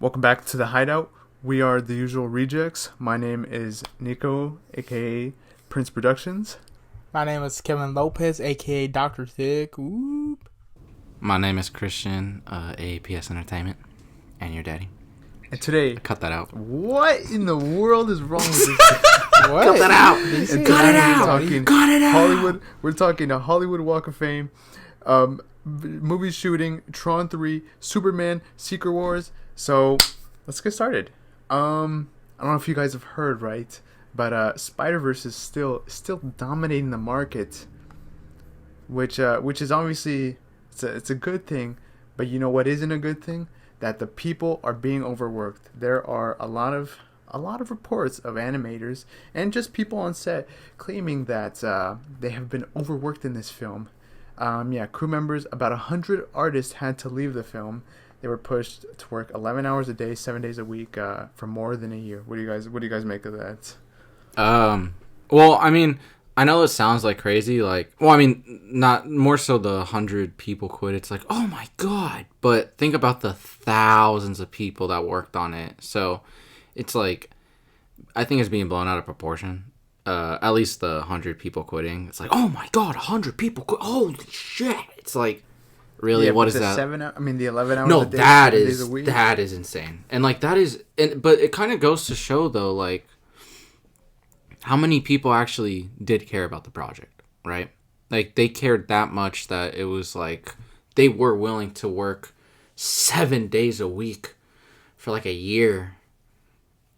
Welcome back to the Hideout. We are the usual rejects. My name is Neco, aka Prince Productions. My name is Kevin Lopez, aka Dr. Thick. Whoop. My name is Christian, APS Entertainment, and your daddy. And today, Cut that out. what in the world is wrong with this? What? Cut that out. Cut it out. Cut it out. Hollywood. We're talking a Hollywood Walk of Fame, movie shooting, Tron 3, Superman, Secret Wars. So let's get started. I don't know if you guys have heard, right? But Spiderverse is still dominating the market, which is obviously it's a good thing. But you know what isn't a good thing? That the people are being overworked. There are a lot of reports of animators and just people on set claiming that they have been overworked in this film. Crew members, about 100 artists had to leave the film. They were pushed to work 11 hours a day, 7 days a week, for more than a year. What do you guys make of that? Well, I mean, I know it sounds like crazy. Not more so the 100 people quit. It's like, oh my god! But think about the thousands of people that worked on it. So it's like, I think it's being blown out of proportion. At least the 100 people quitting. It's like, oh my god, 100 people quit! Holy shit! It's like, really, what is that? The 11 hours. No, a day, that 7 is days a week. that is insane. And like that is, but it kind of goes to show though, like how many people actually did care about the project, right? Like they cared that much that it was like they were willing to work 7 days a week for like a year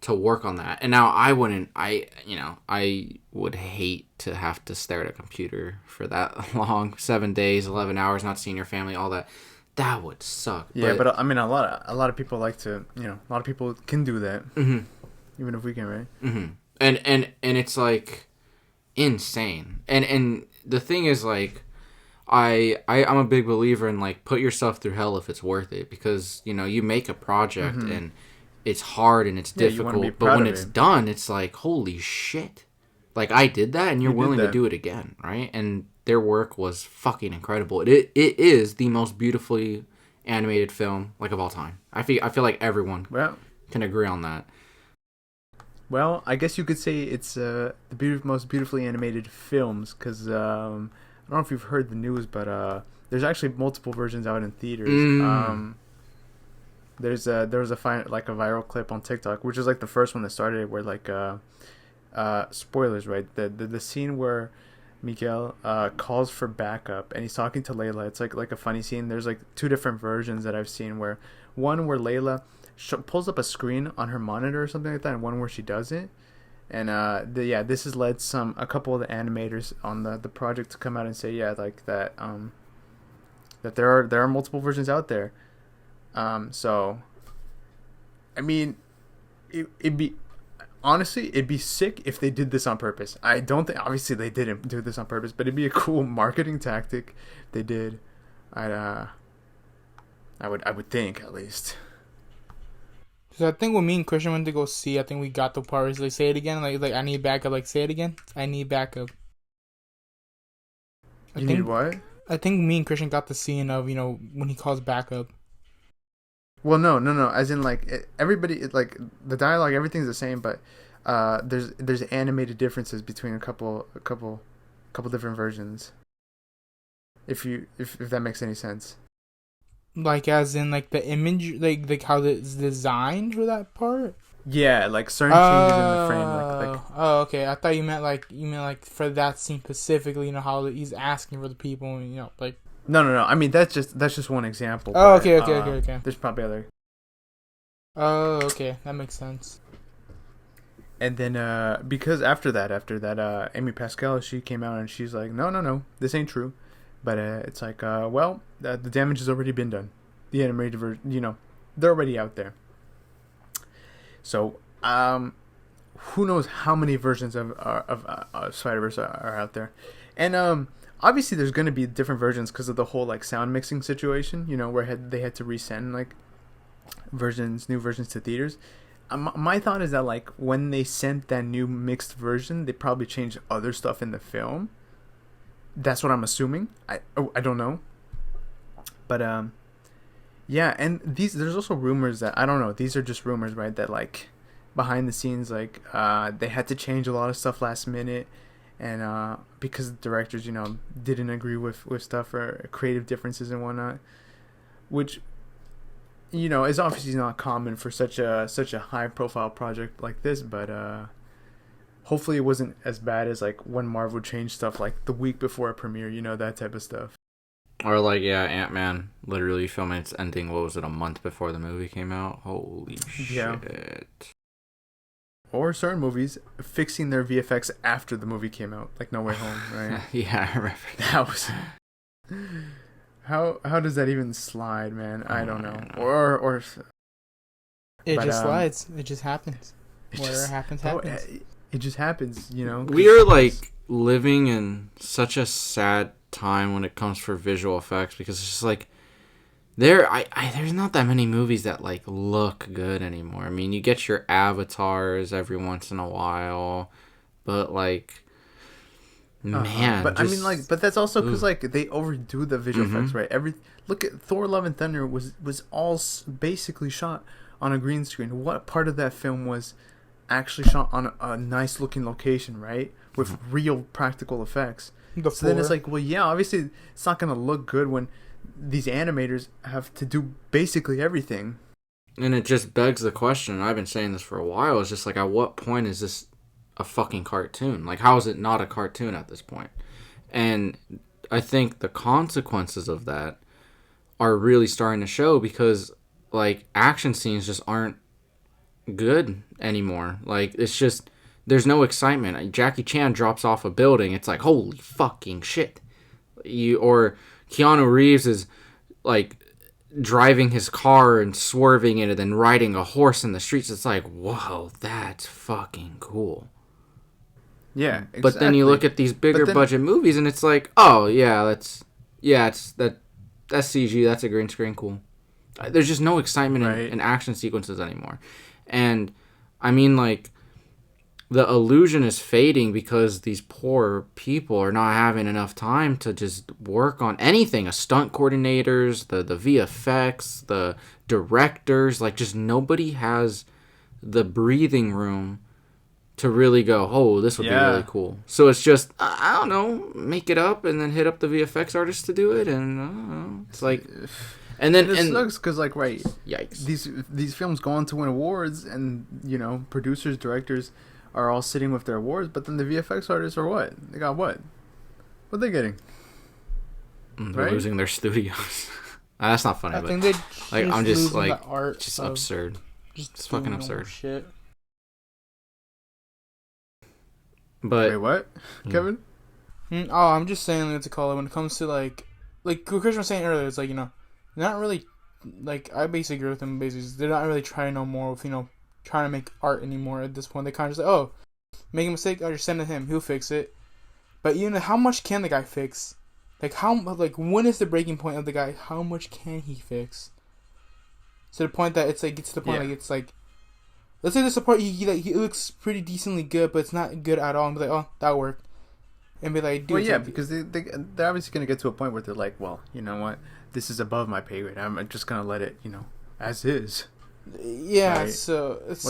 to work on that. And now I would hate to have to stare at a computer for that long, 7 days, 11 hours, not seeing your family, all that. That would suck. Yeah, but I mean, a lot of people like to, a lot of people can do that, even if we can, right? Mm-hmm. And it's like insane. And the thing is, like, I'm a big believer in like put yourself through hell if it's worth it, because you make a project and it's hard and it's difficult, but when it's done, it's like, holy shit, like I did that and you're willing to do it again, right? And their work was fucking incredible. It is the most beautifully animated film like of all time. I feel like everyone can agree on that. Well, I guess you could say it's the most beautifully animated films, because I don't know if you've heard the news, but there's actually multiple versions out in theaters. There was a viral clip on TikTok, which is like the first one that started it, where like spoilers, right? The scene where Miguel calls for backup and he's talking to Layla. It's like a funny scene. There's like two different versions that I've seen, where one where Layla pulls up a screen on her monitor or something like that, and one where she doesn't. And this has led a couple of the animators on the project to come out and say that there are multiple versions out there. So I mean, it'd be sick if they did this on purpose. I don't think, obviously they didn't do this on purpose, but it'd be a cool marketing tactic if they did. I would think, at least. So I think when me and Christian went to go see, I think we got the part where he's like, say it again, like I need backup, like say it again, I need backup. Need what? I think me and Christian got the scene of when he calls backup. Well, no. As in, like, everybody, like, the dialogue, everything's the same, but there's animated differences between a couple different versions. If that makes any sense. Like, as in, like, the image, like how it's designed for that part. Yeah, like certain changes in the frame, like. Oh, okay. I thought you meant like for that scene specifically. How he's asking for the people, like. No. I mean, that's just one example. Oh, but, okay. There's probably other. Oh, okay, that makes sense. And then, because after that, Amy Pascal, she came out and she's like, no, this ain't true. But it's like, the damage has already been done. The animated version, they're already out there. So, who knows how many versions of Spider-Verse are out there. And, obviously, there's going to be different versions because of the whole like sound mixing situation, where they had to resend like new versions to theaters. My thought is that like when they sent that new mixed version, they probably changed other stuff in the film. That's what I'm assuming. I don't know, but Yeah, and there's also rumors that I don't know. These are just rumors, right? That like behind the scenes, like they had to change a lot of stuff last minute, and because the directors, didn't agree with stuff or creative differences and whatnot, which is obviously not common for such a high profile project like this. But hopefully it wasn't as bad as like when Marvel changed stuff like the week before a premiere, that type of stuff. Or like, yeah, Ant-Man literally filming its ending, what was it, a month before the movie came out? Holy Yeah. shit. Or certain movies fixing their VFX after the movie came out, like No Way Home, right? Yeah, I remember That was how does that even slide, man? I don't know. Or It but, just slides. It just happens. Whatever happens. It just happens, we are like living in such a sad time when it comes for visual effects, because it's just like there's not that many movies that like look good anymore. I mean, you get your avatars every once in a while, but like man, but just, I mean, like, but that's also because like they overdo the visual effects, right? Look at Thor: Love and Thunder was all basically shot on a green screen. What part of that film was actually shot on a nice looking location, right, with real practical effects? So then it's like, well, yeah, obviously it's not gonna look good when these animators have to do basically everything. And it just begs the question, and I've been saying this for a while, it's just like, at what point is this a fucking cartoon? Like, how is it not a cartoon at this point? And I think the consequences of that are really starting to show, because like action scenes just aren't good anymore. Like, it's just, there's no excitement. Jackie Chan drops off a building, it's like, holy fucking shit. Or Keanu Reeves is like driving his car and swerving it and then riding a horse in the streets. It's like, whoa, that's fucking cool. Yeah, exactly. But then you look at these bigger budget movies and it's like, oh yeah, that's CG, that's a green screen, cool. There's just no excitement in action sequences anymore. And I mean, like, the illusion is fading because these poor people are not having enough time to just work on anything. Stunt coordinators, the VFX, the directors, like, just nobody has the breathing room to really go, oh, this would be really cool. So it's just, I don't know, make it up and then hit up the VFX artists to do it, and I don't know. It's like, and then it sucks because, like, yikes, these films go on to win awards, and producers, directors are all sitting with their awards, but then the VFX artists are what? They got what? What are they getting? They're losing their studios. That's not funny. I think they like, I'm just like, the art just absurd. It's fucking absurd. Shit. But wait, what, Kevin? Oh, I'm just saying, what's it called? When it comes to like what Chris was saying earlier, it's like, they're not really, like, I basically agree with him. Basically, they're not really trying no more with trying to make art anymore at this point. They kind of just like, oh, make a mistake, I'll just send it to him, he'll fix it. But how much can the guy fix? Like, when is the breaking point of the guy? How much can he fix? To the point that it's like, it's like, let's say there's a part he looks pretty decently good, but it's not good at all, and be like, oh, that worked. And be like, dude. Well, yeah, because they're obviously going to get to a point where they're like, well, you know what? This is above my pay grade. I'm just going to let it, as is. Yeah, right? So it's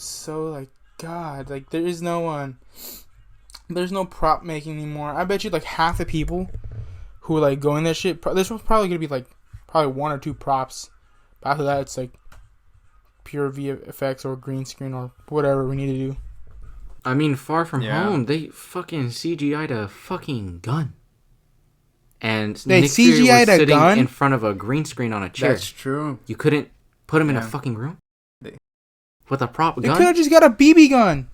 so like, God, like, there's no prop making anymore. I bet you like half the people who are like going that shit, this was probably gonna be like probably one or two props. But after that, it's like pure VFX or green screen or whatever we need to do. I mean, Far From Home, they fucking CGI'd a fucking gun. And they Nick Fury was CGI'd a sitting gun? in front of a green screen on a chair. That's true. You couldn't put him in a fucking room with a prop gun? They could have just got a BB gun.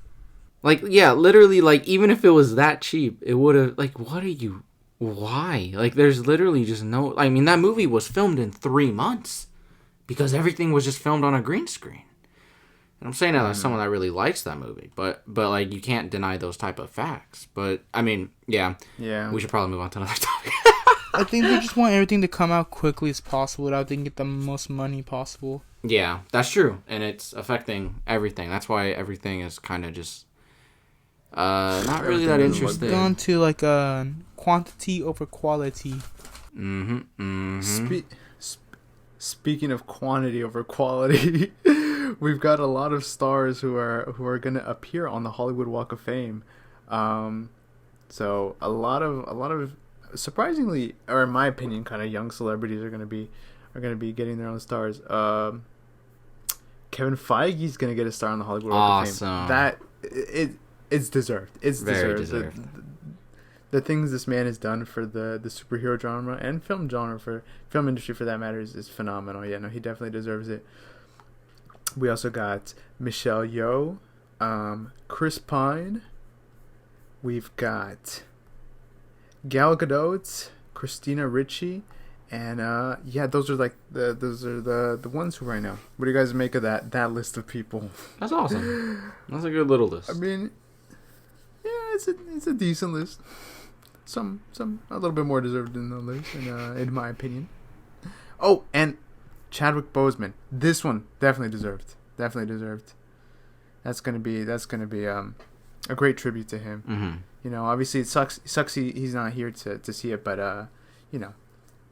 Like, yeah, literally, like, even if it was that cheap, it would have, like, why? Like, there's literally just no, I mean, that movie was filmed in 3 months because everything was just filmed on a green screen. And I'm saying that as someone that really likes that movie, but like, you can't deny those type of facts. But, I mean, yeah, we should probably move on to another topic. I think they just want everything to come out quickly as possible without they can get the most money possible. Yeah, that's true. And it's affecting everything. That's why everything is kind of just not really that interesting. Gone to like quantity over quality. speaking of quantity over quality, we've got a lot of stars who are going to appear on the Hollywood Walk of Fame. So a lot of surprisingly, or in my opinion, kind of young celebrities are going to be getting their own stars. Kevin Feige's going to get a star on the Hollywood Walk of Fame. That it's deserved. It's Very deserved. The things this man has done for the superhero genre and film genre, for film industry for that matter, is phenomenal. Yeah, no, he definitely deserves it. We also got Michelle Yeoh, Chris Pine. We've got Gal Gadot, Christina Ricci, and those are the ones who right now. What do you guys make of that list of people? That's awesome. That's a good little list. I mean, yeah, it's a decent list. Some a little bit more deserved than the list, in my opinion. Oh, and Chadwick Boseman. This one definitely deserved. That's gonna be a great tribute to him. Mm-hmm. You know, obviously it sucks he's not here to see it, but you know,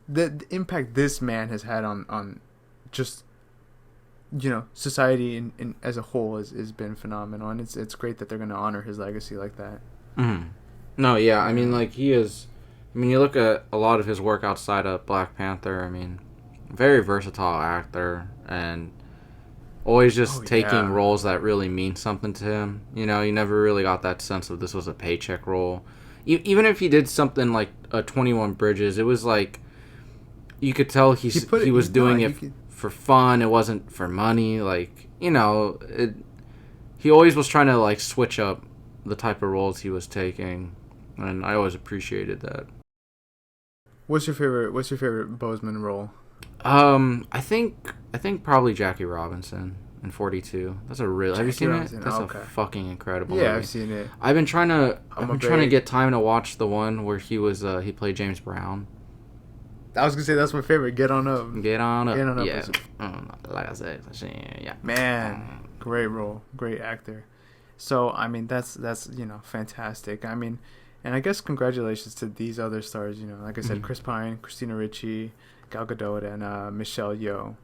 the impact this man has had on just, you know, society in as a whole has been phenomenal, and it's great that they're gonna honor his legacy like that. Mm-hmm. No, yeah, I mean, like, he is. I mean, you look at a lot of his work outside of Black Panther. I mean, very versatile actor, and always just taking roles that really mean something to him. You know, you never really got that sense of this was a paycheck role. Even if he did something like 21 Bridges, it was like you could tell he was doing it for fun. It wasn't for money. Like, you know, he always was trying to like switch up the type of roles he was taking, and I always appreciated that. What's your favorite Boseman role? I think probably Jackie Robinson in 42. That's a real. Have you seen it? That's a fucking incredible movie. I've seen it. I've been trying to get time to watch the one where he played James Brown. I was gonna say that's my favorite. Get on up. Yeah. Like I said, yeah. Man, great role, great actor. So I mean, that's you know, fantastic. I mean, and I guess congratulations to these other stars. You know, like I said, Chris Pine, Christina Ricci, Gal Gadot, and Michelle Yeoh.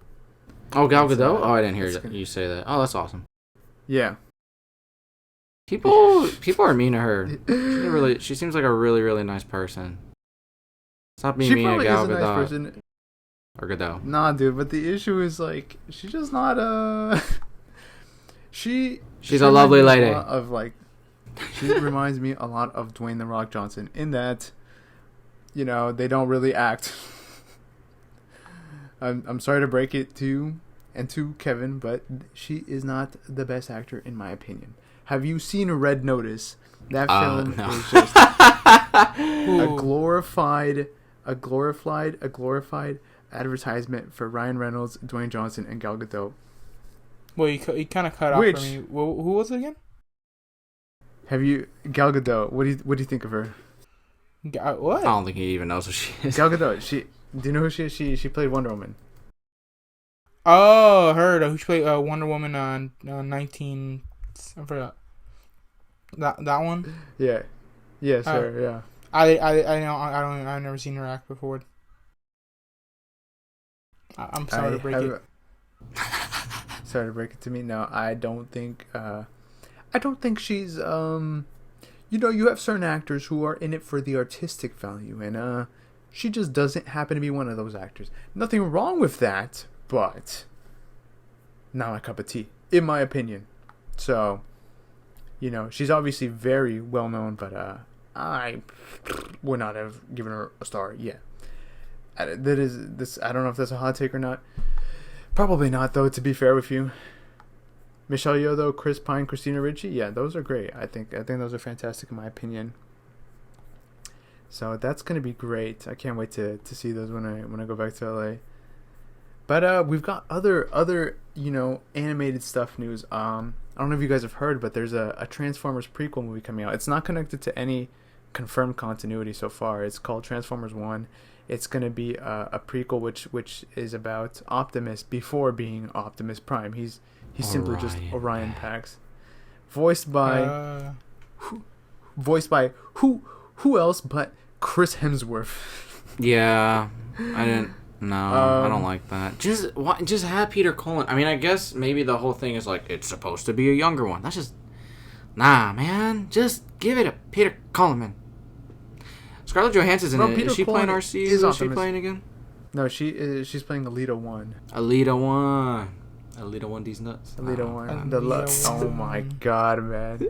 Oh, Gal Gadot? I didn't hear you say that. Oh, that's awesome. Yeah. People are mean to her. She seems like a really, really nice person. Stop being mean to Gal Gadot. Nice person. Or Gadot. Nah, dude, but the issue is like she's just not She's a lovely lady. She reminds me a lot of Dwayne "The Rock" Johnson in that, you know, they don't really act. I'm sorry to break it to you and to Kevin, but she is not the best actor in my opinion. Have you seen Red Notice? That film is just a glorified advertisement for Ryan Reynolds, Dwayne Johnson, and Gal Gadot. Well, you kind of cut off for me. Who was it again? Have you Gal Gadot? What do you think of her? What? I don't think he even knows who she is. Gal Gadot. Do you know who she is? She played Wonder Woman. Oh, her. Who she played Wonder Woman on 19. I forgot. That one. Yeah. Yes, her. Yeah. I know. I've never seen her act before. I'm sorry to break it. Sorry to break it to me. No, I don't think she's you know, you have certain actors who are in it for the artistic value, and she just doesn't happen to be one of those actors. Nothing wrong with that, but not my cup of tea, in my opinion. So, you know, she's obviously very well known, but I would not have given her a star yet. I don't know if that's a hot take or not. Probably not, though, to be fair with you. Michelle Yeoh, though, Chris Pine, Christina Ricci, yeah, those are great. I think those are fantastic in my opinion. So that's gonna be great. I can't wait to see those when I go back to LA. But we've got other you know, animated stuff news. I don't know if you guys have heard, but there's a Transformers prequel movie coming out. It's not connected to any confirmed continuity so far. It's called Transformers 1. It's going to be a prequel which is about Optimus before being Optimus Prime. He's simply just Orion Pax. Voiced by who else but Chris Hemsworth. Yeah. I No, I don't like that. Just have Peter Cullen. I mean, I guess maybe the whole thing is like it's supposed to be a younger one. That's just man. Just give it a Peter Cullen, man. Scarlett Johansson's in it. Is she playing RC? Is she playing again? No, she's playing Alita 1. Alita 1. Alita 1 these nuts. Alita 1. Oh my god, man.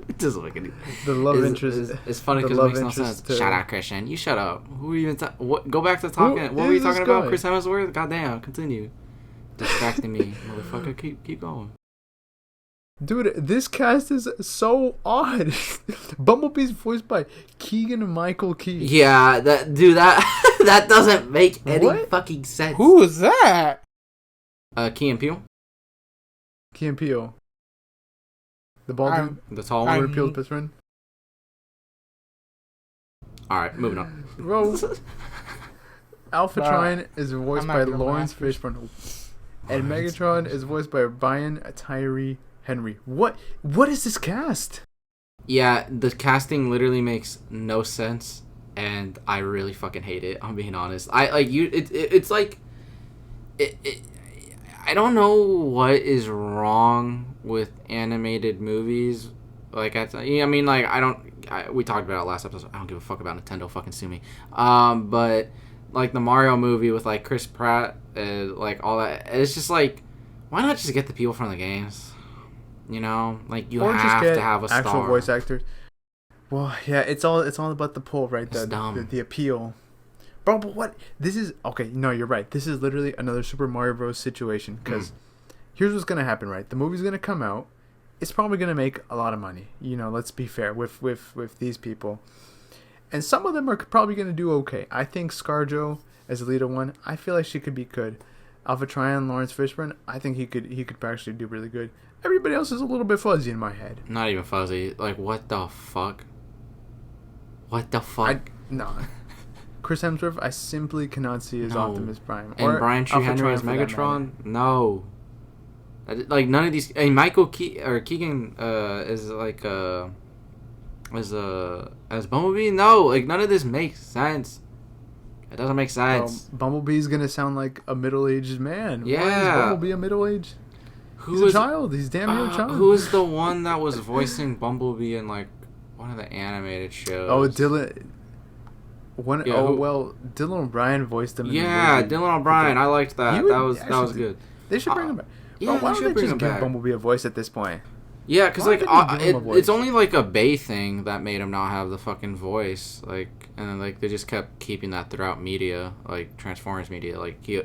It doesn't make any. The love interest. It's funny because it makes no sense. Shut up, Christian. You shut up. Who are you even what? Go back to talking. What were you talking about? Chris Hemsworth? Goddamn. Continue. Distracting me, motherfucker. Keep going. Dude, this cast is so odd. Bumblebee's voiced by Keegan-Michael Key. Yeah, that doesn't make any fucking sense. Who is that? Key and Peele. Key and Peele. The bald dude. The tall one. Peele's best friend. Alright, moving on. Bro. Alpha Tron is voiced by Lawrence Fishburne. And Megatron is voiced by Brian Tyree Henry. What is this cast? Yeah, the casting literally makes no sense, and I really fucking hate it. I'm being honest. It's like I don't know what is wrong with animated movies. Like we talked about it last episode. I don't give a fuck about Nintendo. Fucking sue me. But like the Mario movie with like Chris Pratt, like all that. It's just like, why not just get the people from the games? You know, like you have to have a star. Actual voice actors. Well, yeah, it's all about the pull, right? The appeal. Bro, but what? This is okay. No, you're right. This is literally another Super Mario Bros. Situation. Because here's what's gonna happen, right? The movie's gonna come out. It's probably gonna make a lot of money. You know, let's be fair with these people. And some of them are probably gonna do okay. I think ScarJo as Alita 1. I feel like she could be good. Alpha Trion, Lawrence Fishburne. I think he could actually do really good. Everybody else is a little bit fuzzy in my head. Not even fuzzy. Like, what the fuck? What the fuck? No. Chris Hemsworth, I simply cannot see as Optimus Prime. And Brian Tyree Henry as Megatron? No. Like, none of these... And Michael Keegan is, like, as Bumblebee? No. Like, none of this makes sense. It doesn't make sense. Well, Bumblebee's gonna sound like a middle-aged man. Yeah. Why is Bumblebee a middle-aged... He's a child. He's damn near a child. Who is the one that was voicing Bumblebee in like one of the animated shows? Oh, Dylan. Dylan O'Brien voiced him. Yeah, Dylan O'Brien. I liked that. That was good. They should bring him back. Yeah, why don't they just give Bumblebee a voice at this point? Yeah, because like it's only like a Bay thing that made him not have the fucking voice. Like, and then like they just kept keeping that throughout media, like Transformers media. Like he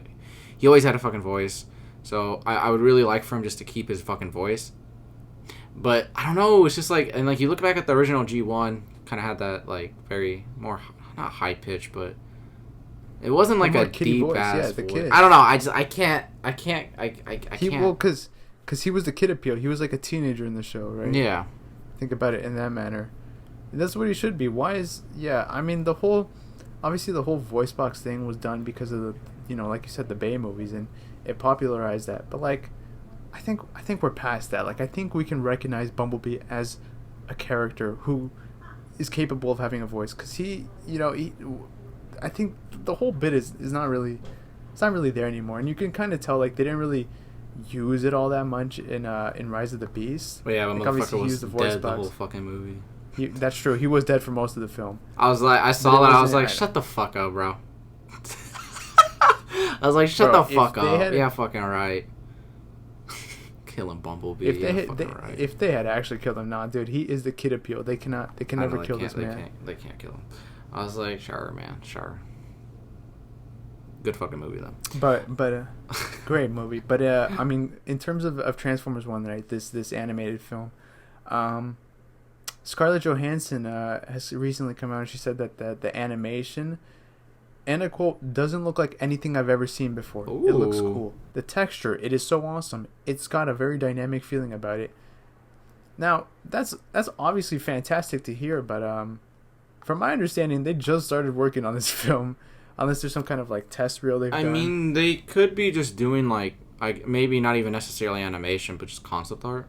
always had a fucking voice. So I would really like for him just to keep his fucking voice. But I don't know, it's just like, and like you look back at the original G1, kind of had that like very more, not high pitch, but it wasn't like a deep ass voice. I don't know, I can't. Well, because he was the kid appeal. He was like a teenager in the show, right? Yeah. Think about it in that manner. And that's what he should be. Why is, I mean, obviously the whole voice box thing was done because of the, like you said, the Bay movies, and it popularized that. But like, I think we're past that. Like, I think we can recognize Bumblebee as a character who is capable of having a voice, because I think the whole bit is not really, it's not really there anymore, and you can kind of tell like they didn't really use it all that much in Rise of the Beast. But yeah, like, motherfucker was dead the whole fucking movie. That's true. He was dead for most of the film. I was like, shut the fuck up, bro. I was like, shut the fuck up. Yeah, fucking right. Killing Bumblebee. If they had actually killed him, dude, he is the kid appeal. They can never kill this man. They can't kill him. I was like, sure, man, sure. Good fucking movie though. But great movie. But I mean, in terms of Transformers 1, right? This animated film, Scarlett Johansson has recently come out and she said that the animation, and I quote, doesn't look like anything I've ever seen before. Ooh. It looks cool. The texture, it is so awesome. It's got a very dynamic feeling about it. Now, that's obviously fantastic to hear, but from my understanding, they just started working on this film, unless there's some kind of like test reel they've done. I mean, they could be just doing like maybe not even necessarily animation, but just concept art.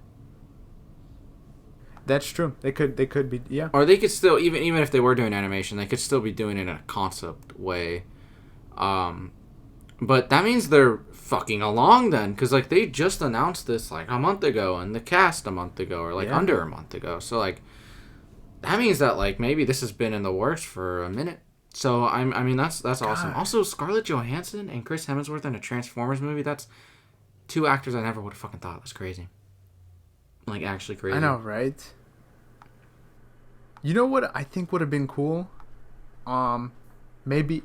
That's true. They could be, yeah. Or they could still, even if they were doing animation, they could still be doing it in a concept way. But that means they're fucking along then, because like they just announced this like a month ago, and the cast a month ago, or like under a month ago. So like that means that like maybe this has been in the works for a minute. So I mean that's awesome. Also, Scarlett Johansson and Chris Hemsworth in a Transformers movie. That's two actors I never would have fucking thought. That's crazy. Like actually crazy. I know, right? You know what I think would have been cool? Maybe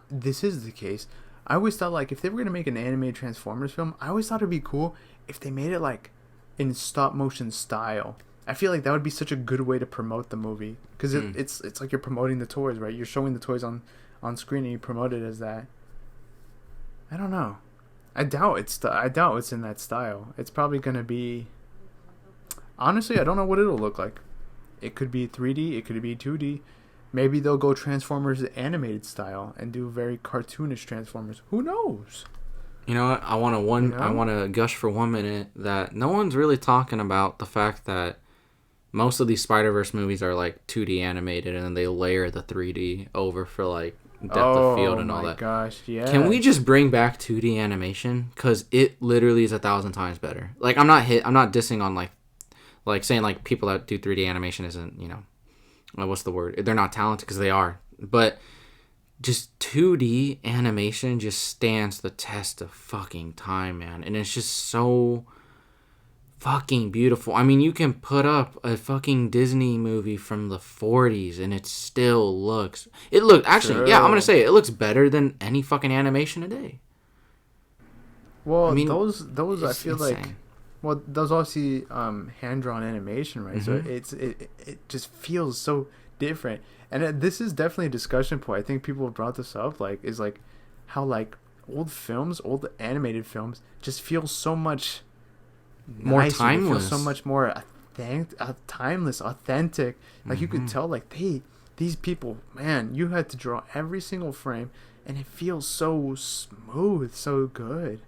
this is the case. I always thought like if they were gonna make an animated Transformers film, I always thought it'd be cool if they made it like in stop motion style. I feel like that would be such a good way to promote the movie because it's like you're promoting the toys, right? You're showing the toys on screen and you promote it as that. I don't know. I doubt it's in that style. It's probably gonna be. Honestly, I don't know what it'll look like. It could be 3D. It could be 2D. Maybe they'll go Transformers animated style and do very cartoonish Transformers. Who knows? You know what? I want to gush for 1 minute that no one's really talking about the fact that most of these Spiderverse movies are like 2D animated and then they layer the 3D over for like depth of field and all that. Oh my gosh, yeah. Can we just bring back 2D animation? Because it literally is 1,000 times better. Like I'm not dissing on like saying like people that do 3D animation isn't, you know, what's the word? They're not talented, because they are. But just 2D animation just stands the test of fucking time, man. And it's just so fucking beautiful. I mean, you can put up a fucking Disney movie from the 40s and it still looks... I'm going to say it looks better than any fucking animation today. Well, I mean, those I feel insane. Like... Well, those obviously hand-drawn animation, right? Mm-hmm. So it just feels so different. And this is definitely a discussion point. I think people have brought this up, like, is like how like old animated films just feel so much more nicer. Timeless. Feel so much more timeless, authentic. Like you could tell, like these people, man, you had to draw every single frame, and it feels so smooth, so good.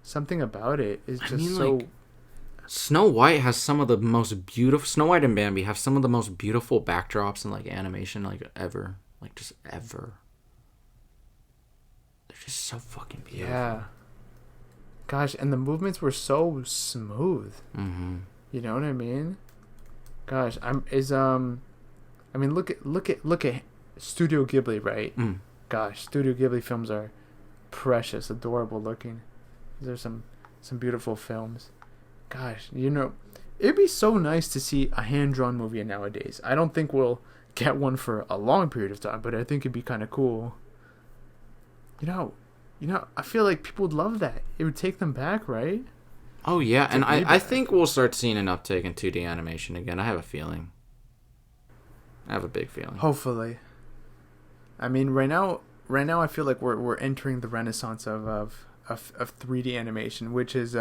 Something about it is just so. Like, Snow White has some of the most beautiful. Snow White and Bambi have some of the most beautiful backdrops in like animation, like ever, like just ever. They're just so fucking beautiful. Yeah. Gosh, and the movements were so smooth. Mm-hmm. You know what I mean? Gosh, I mean, look at Studio Ghibli, right? Mm. Gosh, Studio Ghibli films are precious, adorable looking. There's some beautiful films. Gosh, you know, it'd be so nice to see a hand-drawn movie nowadays. I don't think we'll get one for a long period of time, but I think it'd be kind of cool. You know, I feel like people would love that. It would take them back, right? Oh, yeah, and I think we'll start seeing an uptake in 2D animation again. I have a feeling. I have a big feeling. Hopefully. I mean, right now I feel like we're entering the renaissance of 3D animation, which is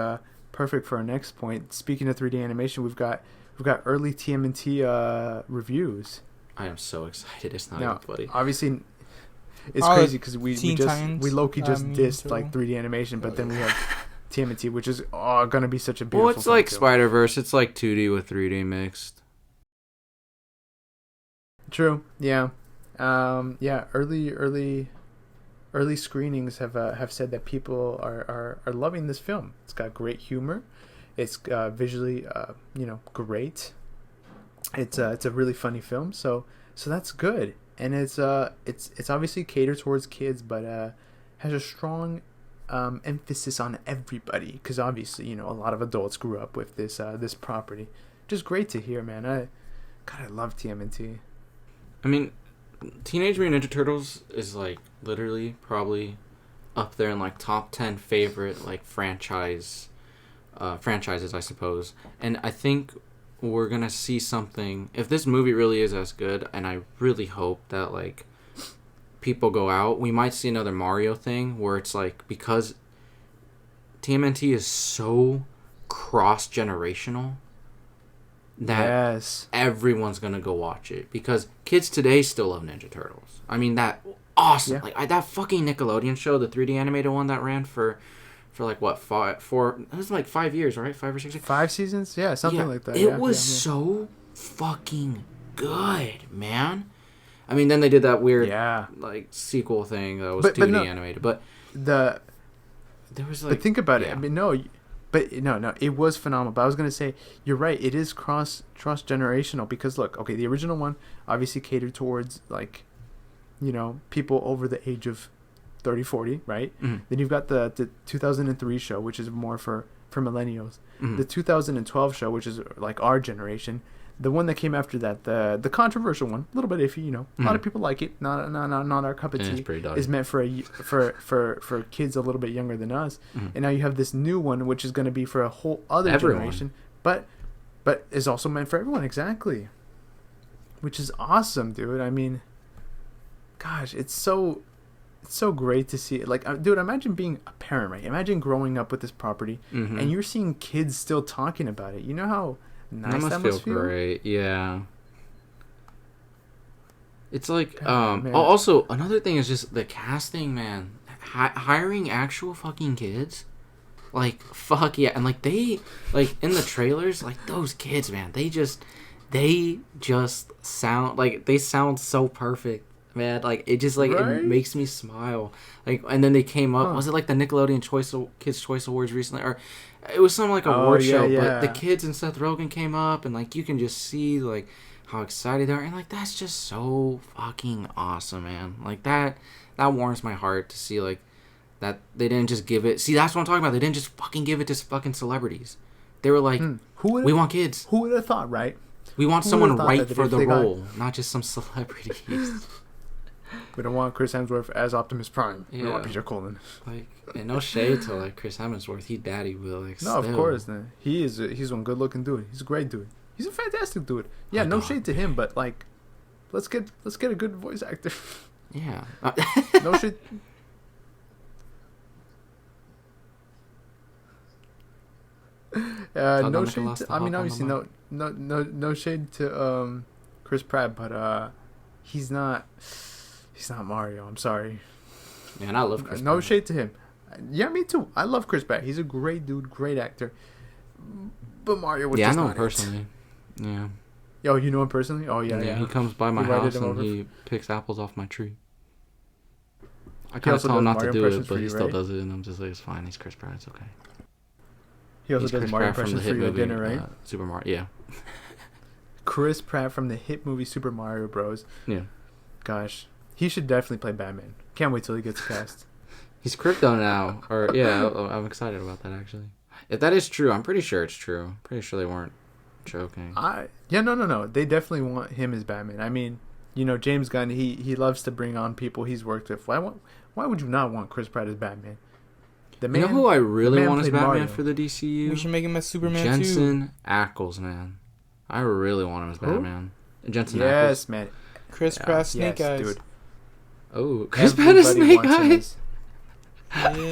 perfect for our next point. Speaking of 3D animation, we've got early TMNT reviews. I am so excited. It's not even funny. Obviously, it's crazy because we low-key just dissed too. like 3D animation, but then we have TMNT, which is gonna be such a beautiful. Well, it's like Spiderverse. It's like 2D with 3D mixed. True. Yeah. Yeah. Early screenings have said that people are loving this film. It's got great humor. It's visually great. It's a really funny film. So that's good. And it's obviously catered towards kids, but has a strong emphasis on everybody, because obviously a lot of adults grew up with this property. Just great to hear, man. I love TMNT. I mean, Teenage Mutant Ninja Turtles is like literally probably up there in like top 10 favorite like franchises, I suppose. And I think we're gonna see something, if this movie really is as good, and I really hope that like people go out, we might see another Mario thing where it's like, because TMNT is so cross-generational that everyone's gonna go watch it, because kids today still love Ninja Turtles. I mean, that awesome, like that fucking Nickelodeon show, the 3D animated one that ran for like what, it was like 5 years, right? 5 or 6 years. 5 seasons, something like that. It was so fucking good, man. I mean, then they did that weird like sequel thing that was 2D animated, but there was like. But think about it. I mean, no, it was phenomenal. But I was gonna say you're right. It is cross generational because look, okay, the original one obviously catered towards like, people over the age of 30, 40, right? Mm-hmm. Then you've got the 2003 show, which is more for millennials. Mm-hmm. The 2012 show, which is like our generation. The one that came after that, the controversial one, a little bit iffy, a lot of people like it. Not our cup of tea. Is meant for kids a little bit younger than us. Mm-hmm. And now you have this new one, which is going to be for a whole other generation, but is also meant for everyone. Exactly, which is awesome, dude. I mean, gosh, it's so great to see it. Like, dude, imagine being a parent, right? Imagine growing up with this property, and you're seeing kids still talking about it. You know how nice that must feel? Great, yeah. It's like, also, another thing is just the casting, man. Hiring actual fucking kids. Like, fuck yeah. And, like, they, like, in the trailers, like, those kids, man, they just sound, like, they sound so perfect. Man, like it just like it makes me smile. Like, and then they came up. Was it like the Nickelodeon Kids Choice Awards recently, or it was some like award show? But the kids and Seth Rogen came up, and like you can just see like how excited they are, and like that's just so fucking awesome, man. Like that warms my heart to see like that they didn't just give it. See, that's what I'm talking about. They didn't just fucking give it to fucking celebrities. They were like, we want kids. Who would have thought, right? We want someone right for the role, not just some celebrities. We don't want Chris Hemsworth as Optimus Prime. We want Peter Cullen. Like, and no shade to like Chris Hemsworth. He's daddy will. Like, no, of course, man. He's one good looking dude. He's a great dude. He's a fantastic dude. Yeah, no shade to him, but like, let's get a good voice actor. Yeah. No shade. No shade. I mean, obviously, no shade to Chris Pratt, but he's not Mario. I'm sorry. Man, I love Chris No Pratt. shade to him. Yeah, me too. I love Chris Pratt. He's a great dude, great actor. But Mario was just I know not him personally. It. Yeah. Yo, you know him personally? Oh, yeah. He comes by my house and he picks apples off my tree. I kind of tell him not to do it, but he still does it, and I'm just like, it's fine. He's Chris Pratt. It's okay. He also does Mario impressions for you at dinner, right? Super Mario, yeah. Chris Pratt from the hit movie Super Mario Bros. Yeah. Gosh. He should definitely play Batman. Can't wait till he gets cast. He's crypto now. Or yeah, I'm excited about that actually. If that is true, I'm pretty sure it's true. Pretty sure they weren't joking. No. They definitely want him as Batman. I mean, James Gunn, he loves to bring on people he's worked with. Why would you not want Chris Pratt as Batman? You know who I really want as Batman Mario. For the DCU? We should make him as Superman Jensen Ackles, man. I really want him as Batman. Jensen Ackles. Yes, man. Chris Pratt, Snake Eyes. Dude. Oh, Chris Pratt is Snake Eyes. You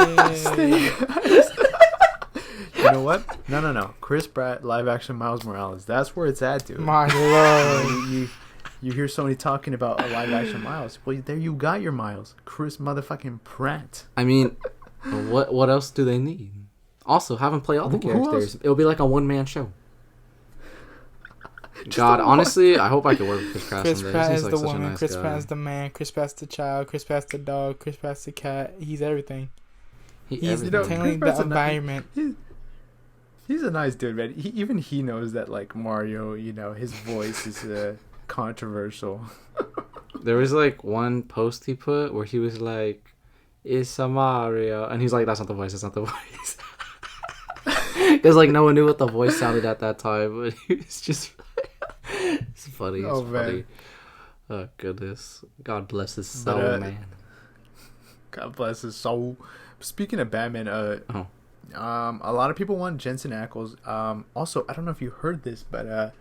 know what? No. Chris Pratt, live action Miles Morales. That's where it's at, dude. My lord. You hear somebody talking about a live action Miles. Well, there you got your Miles. Chris motherfucking Pratt. I mean, what else do they need? Also, have him play all the characters. It'll be like a one-man show. God, honestly, I hope I can work with Chris Pratt someday. Chris Pratt is the woman, Chris Pratt is the man, Chris Pratt's the child, Chris Pratt's the dog, Chris Pratt's the cat. He's everything. He's telling the environment. He's a nice dude, man. Even he knows that, like, Mario, his voice is controversial. There was, like, one post he put where he was like, it's a Mario. And he's like, that's not the voice, Because, like, no one knew what the voice sounded at that time. But he was just... It's funny. It's funny. Oh, goodness. God bless his soul, man. God bless his soul. Speaking of Batman, a lot of people want Jensen Ackles. Also, I don't know if you heard this, but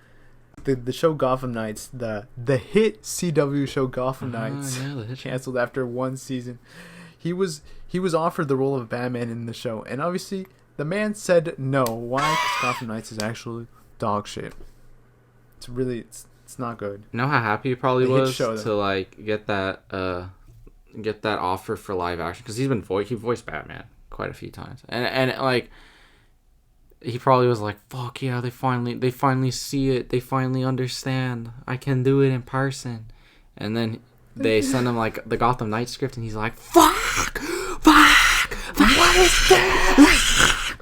the show Gotham Knights, the hit CW show Gotham Knights, canceled after one season. He was offered the role of Batman in the show, and obviously the man said no. Why? Because Gotham Knights is actually dog shit. It's not good. You know how happy he probably was to like get that offer for live action, because he voiced Batman quite a few times, and like he probably was like, fuck yeah, they finally see it, they finally understand, I can do it in person. And then they send him like the Gotham Knight script, and he's like, "Fuck, what is this?"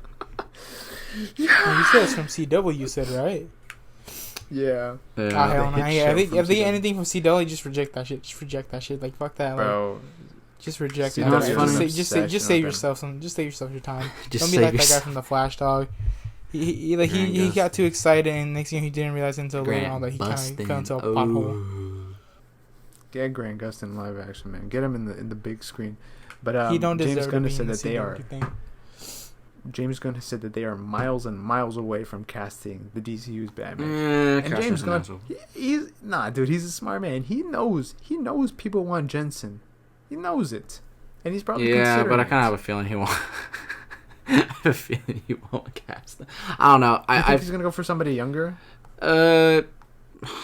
You said it's from CW. You said right. Yeah. Hell no. Yeah, if they anything from CW, just reject that shit. Just reject that shit. Like fuck that. Bro. Like, just reject You know that. what's funny? Just save yourself some. Just save yourself your time. Just Don't be save like that guy yourself. from the Flash dog. He Grant got too excited, and next thing he didn't realize until later on that he kind of fell into a pothole. Get Grant Gustin in live action, man. Get him in the big screen. But He don't James deserve Gunn to has be in said the that they are. CW thing. James Gunn has said that they are miles and miles away from casting the DCU's Batman. And James Gunn, he's dude. He's a smart man. He knows people want Jensen. He knows it, and he's probably considering but I kind of have a feeling he won't. I have a feeling he won't cast them. I don't know. I think he's gonna go for somebody younger. I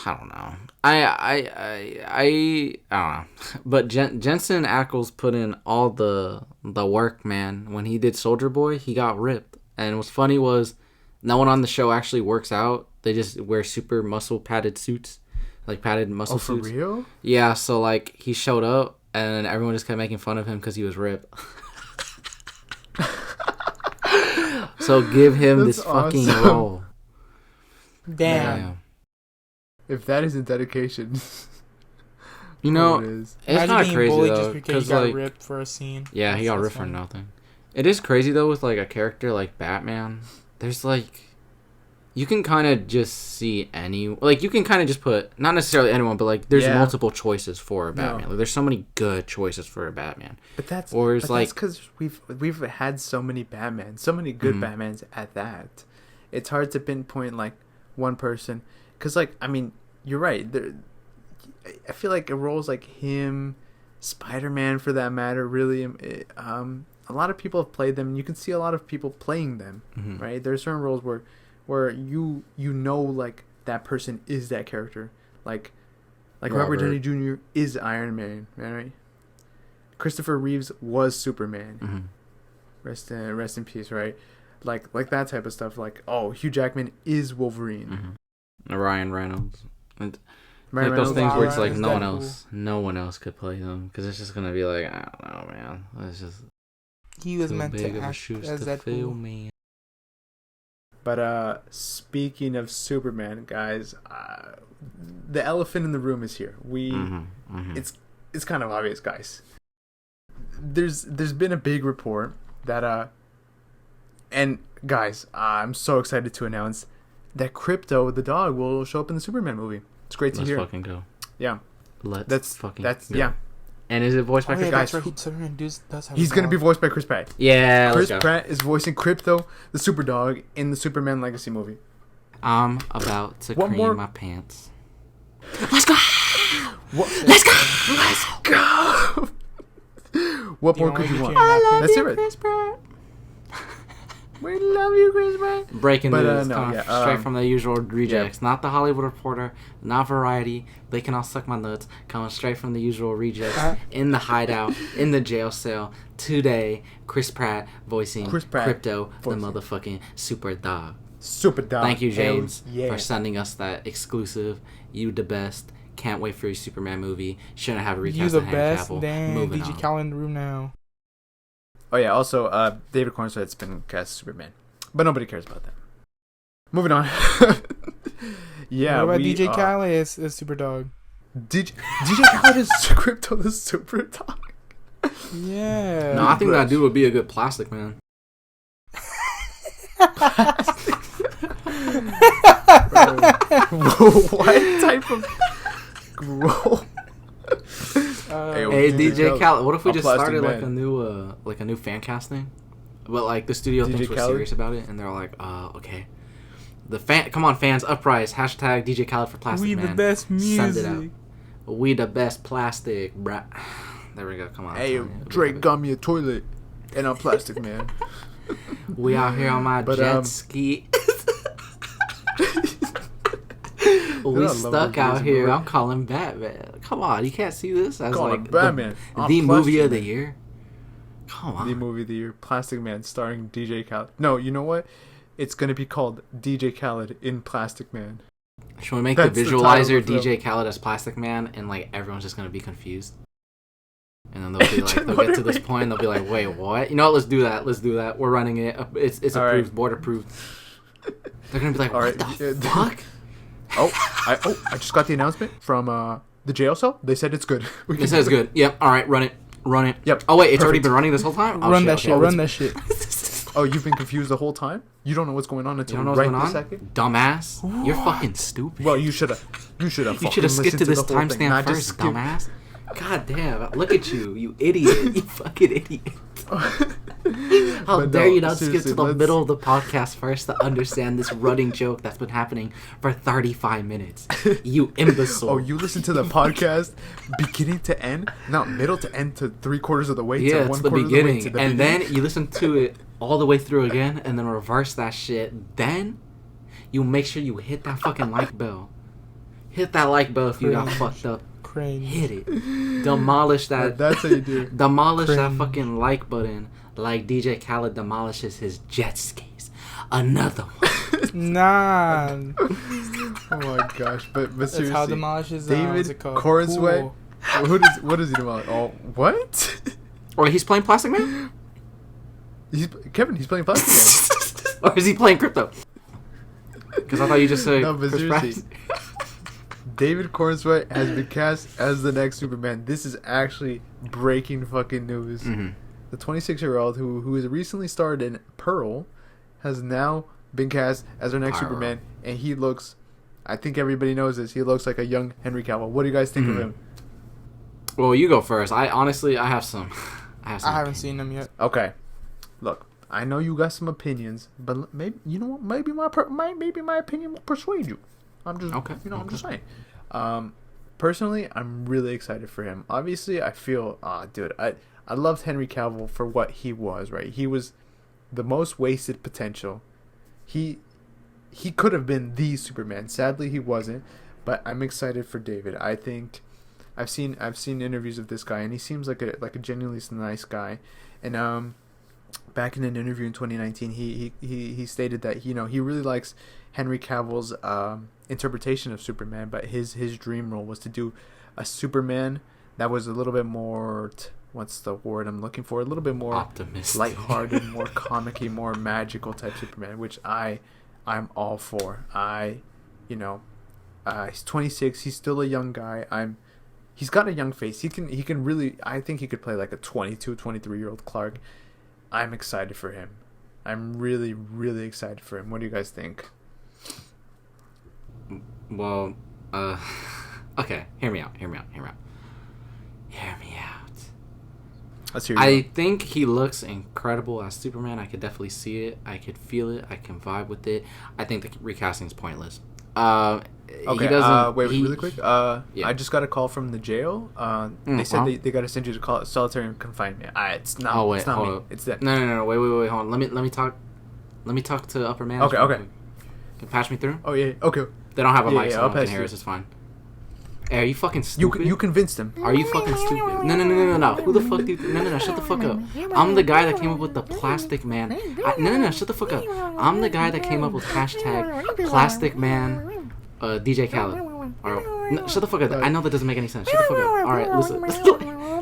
don't know. I don't know. But Jensen Ackles put in all the work, man. When he did Soldier Boy, he got ripped. And what's funny was no one on the show actually works out. They just wear super muscle padded suits, like padded muscle suits. For real? Yeah. So like he showed up, and everyone just kept making fun of him because he was ripped. So give him this fucking role. Damn. If that isn't dedication, you know, it is. It's kind of crazy though, just because he got ripped for a scene. Yeah, he got ripped for nothing. It is crazy though with like a character like Batman. There's like, you can kind of just see you can kind of just put not necessarily anyone, but like there's multiple choices for a Batman. Like there's so many good choices for a Batman. But that's like because we've had so many Batmans, so many good Batmans at that. It's hard to pinpoint like one person, because like I mean you're right. I feel like roles like him, Spider-Man for that matter, really. A lot of people have played them, and you can see a lot of people playing them. Right? There are certain roles where you know like that person is that character, like Robert Downey Jr. is Iron Man, right? Christopher Reeves was Superman. Rest in peace, right? Like that type of stuff. Like, oh, Hugh Jackman is Wolverine. Ryan Reynolds. And Ryan like those things where it's like Reynolds, no one else could play them, because it's just gonna be like, I don't know, man. It's just he was meant big to of a act shoes as to that fill, fool. man. But speaking of Superman, guys, the elephant in the room is here. It's kind of obvious, guys. There's been a big report that and guys, I'm so excited to announce that Crypto the dog will show up in the Superman movie. It's great to hear. Let's fucking go. Yeah. Let's fucking go. Yeah. And is it voiced by Chris Pratt? That's right. Superman does have He's going to be voiced by Chris Pratt. Yeah, Chris Pratt is voicing Crypto, the super dog, in the Superman Legacy movie. I'm about to cream my pants. Let's go! Let's go! Let's go! What more could you want? That's it, right? Chris Pratt. We love you, Chris Pratt. Breaking news, straight from the usual rejects. Not the Hollywood Reporter, not Variety. They can all suck my nuts. Coming straight from the usual rejects. In the hideout, in the jail cell. Today, Chris Pratt voicing Crypto, the motherfucking super dog. Super dog. Thank you, James, for sending us that exclusive. You the best. Can't wait for your Superman movie. Shouldn't have a recast of Henry Cavill. Damn, Moving DJ on. Khaled in the room now. Oh yeah, also David Cornsweat's been cast as Superman, but nobody cares about that. Moving on. Yeah, what about DJ Khaled is Super Dog? DJ Khaled is Crypto the Super Dog. Yeah. No, I think that dude would be a good Plastic Man. What type of role? Hey, DJ Khaled, what if we just started man. like a new fan casting? But like the studio DJ thinks we're Khaled? serious about it, and they're like, okay. Come on, fans, uprise! Hashtag DJ Khaled for Plastic We Man. the best music. Send it out. We the best plastic, bruh. There we go. Come on. Hey, Drake got me a toilet, and I'm Plastic Man. We out here on my jet ski. We stuck out here. I'm calling Batman. Come on, you can't see this as like Batman. The movie of the year. Come on. The movie of the year, Plastic Man, starring DJ Khaled. No, you know what? It's gonna be called DJ Khaled in Plastic Man. Should we make That's the the title visualizer of the film. DJ Khaled as Plastic Man, and like everyone's just gonna be confused, and then they'll be like, they'll get to this point, and they'll be like, wait, what? You know what? Let's do that. We're running it. It's All approved, right. board approved. They're gonna be like, All what right. the fuck? I just got the announcement from the jail cell. They said it's good. It says good. Yep. All right, run it. Yep. Oh wait, it's already Perfect. been running this whole time. Oh, Run shit, that okay. shit. Run that shit. Oh, you've been confused the whole time? You don't know what's going on You until don't know right what's this going on? second? Dumbass. You're fucking stupid. Well, you should have. You should have. You should have skipped to this timestamp first, dumbass. God damn, look at you, you idiot. You fucking idiot. How But dare no, you not skip seriously, to the let's- middle of the podcast first to understand this running joke that's been happening for 35 minutes. You imbecile. Oh, you listen to the podcast beginning to end, not middle to end to 3/4 of the way yeah, to it's one the quarter of the way beginning. to the And beginning. then you listen to it all the way through again and then reverse that shit. Then you make sure you hit that fucking like bell. Hit that like bell if you got Cringe. fucked up. Cringe. Hit it. Demolish that. That's how you do it. Demolish that Cringe. fucking like button like DJ Khaled demolishes his jet skis. Another one. Nah. Oh my gosh! But That's seriously, how demolishes. David what's it called? Cornsway. Pool. What does he do? Oh, what? Or he's playing Plastic Man? Kevin. He's playing Plastic Man. Or is he playing Crypto? Because I thought you just said No, but Chris seriously. Pratt. David Cornsway has been cast as the next Superman. This is actually breaking fucking news. Mhm. The 26-year-old who has recently starred in Pearl has now been cast as our next Pearl. Superman, and he looks. I think everybody knows this. He looks like a young Henry Cavill. What do you guys think of Mhm. him? Well, you go first. I honestly, I have some. I haven't seen them yet. Okay, look, I know you got some opinions, but maybe you know what? Maybe my opinion will persuade you. I'm just Okay, I'm okay. just saying. Personally, I'm really excited for him. Obviously, I feel, dude, I loved Henry Cavill for what he was. Right, he was the most wasted potential. He could have been the Superman. Sadly, he wasn't. But I'm excited for David. I think I've seen interviews of this guy, and he seems like a genuinely nice guy. And back in an interview in 2019, he stated that he really likes Henry Cavill's interpretation of Superman, but his dream role was to do a Superman that was a little bit more what's the word I'm looking for? A little bit more Optimistic. lighthearted, more comic-y, more magical type Superman, which I'm all for. He's 26. He's still a young guy. He's got a young face. He can really. I think he could play like a 22, 23-year-old Clark. I'm excited for him. I'm really, really excited for him. What do you guys think? Well, okay. Hear me out. Let's hear you. I think he looks incredible as Superman. I could definitely see it. I could feel it. I can vibe with it. I think the recasting is pointless. Okay. He doesn't. Wait, really quick. yeah. I just got a call from the jail. They said wow. they got to send you to solitary confinement. It's not. Oh wait, it's not hold me. up. It's them. No. Wait. Hold on. Let me talk. Let me talk to upper management. Okay. real quick. Can you patch me through? Oh yeah. Okay. They don't have a Yeah, mic, yeah, so I'll no one can pass hear you. us. It's fine. Hey, are you fucking stupid? You convinced them. Are you fucking stupid? No. Who the fuck do you... No. Shut the fuck up. I'm the guy that came up with the Plastic Man... No. Shut the fuck up. I'm the guy that came up with hashtag Plastic Man DJ Khaled. No, shut the fuck up. I know that doesn't make any sense. Shut the fuck up. Alright,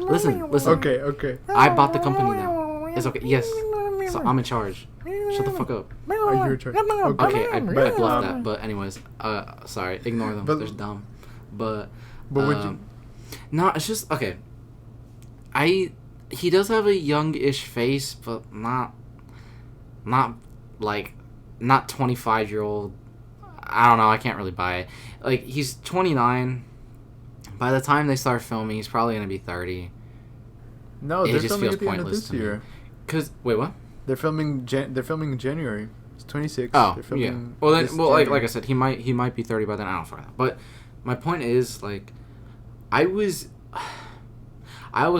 listen. Listen. Okay. I bought the company now. It's okay. Yes. So I'm in charge. Shut the fuck up. Are you in charge? Okay, I But, bluffed that. But anyways, sorry. Ignore them. But- They're dumb. But would you? No, it's just okay. He does have a youngish face, but not 25-year-old. I don't know. I can't really buy it. Like, he's 29. By the time they start filming, he's probably gonna be 30. No, It they're just filming feels at the end of pointless this to me. year. Cause wait, what? They're filming. They're filming in January. It's 26. Oh, They're yeah. filming Well, this then, like January. I said, he might be 30 by then. I don't fucking know. But my point is, like, I was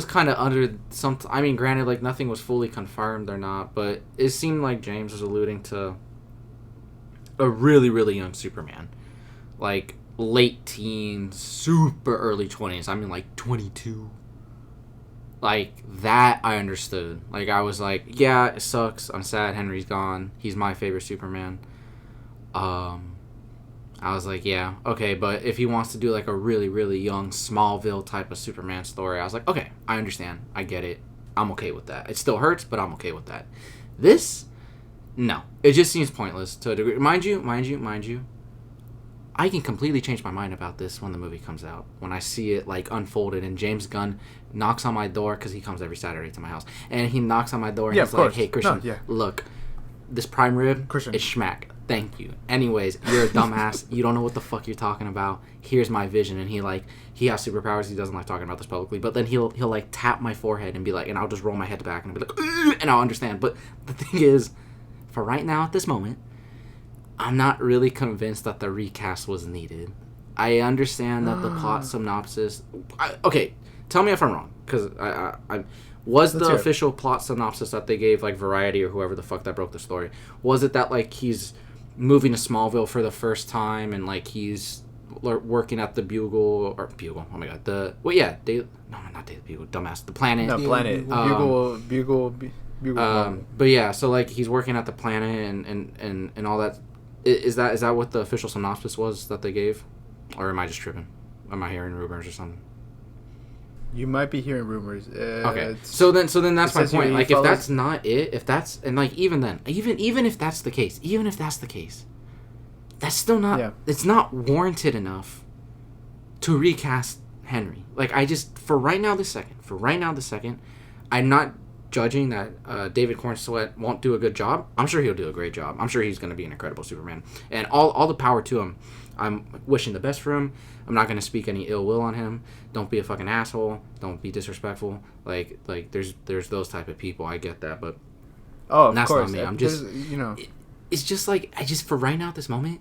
kind of under some. I mean, granted, like, nothing was fully confirmed or not, but it seemed like James was alluding to a really, really young Superman, like late teens, super early 20s. I mean, like 22. Like, that I understood. Like, I was like, yeah, it sucks. I'm sad Henry's gone. He's my favorite Superman. I was like, yeah, okay, but if he wants to do like a really, really young Smallville type of Superman story, I was like, okay, I understand. I get it. I'm okay with that. It still hurts, but I'm okay with that. This, no. It just seems pointless to a degree. Mind you, I can completely change my mind about this when the movie comes out. When I see it like unfolded and James Gunn knocks on my door, because he comes every Saturday to my house, and he knocks on my door and he's like, hey, Christian, look, this prime rib is schmack. Thank you. Anyways, you're a dumbass. You don't know what the fuck you're talking about. Here's my vision. And he has superpowers. He doesn't like talking about this publicly. But then he'll like tap my forehead and be like, and I'll just roll my head back and be like, ugh, and I'll understand. But the thing is, for right now at this moment, I'm not really convinced that the recast was needed. I understand that the plot synopsis. Okay, tell me if I'm wrong, because I was the official plot synopsis that they gave like Variety or whoever the fuck that broke the story. Was it that like he's moving to Smallville for the first time and like he's working at the Bugle? Oh my god, not Daily Bugle, dumbass, the Planet. No, Planet. Bugle. But yeah, so like he's working at the Planet and all that. Is that what the official synopsis was that they gave, or am I just tripping? Am I hearing rumors or something? You might be hearing rumors. Okay, so then that's my point. Like, if that's not it, even if that's the case, that's still not. Yeah. It's not warranted enough to recast Henry. Like, for right now, this second, I'm not judging that David Cornsweet won't do a good job. I'm sure he'll do a great job. I'm sure he's going to be an incredible Superman, and all the power to him. I'm wishing the best for him. I'm not going to speak any ill will on him. Don't be a fucking asshole. Don't be disrespectful. Like there's those type of people. I get that, but that's not me. I'm just it's just like for right now at this moment,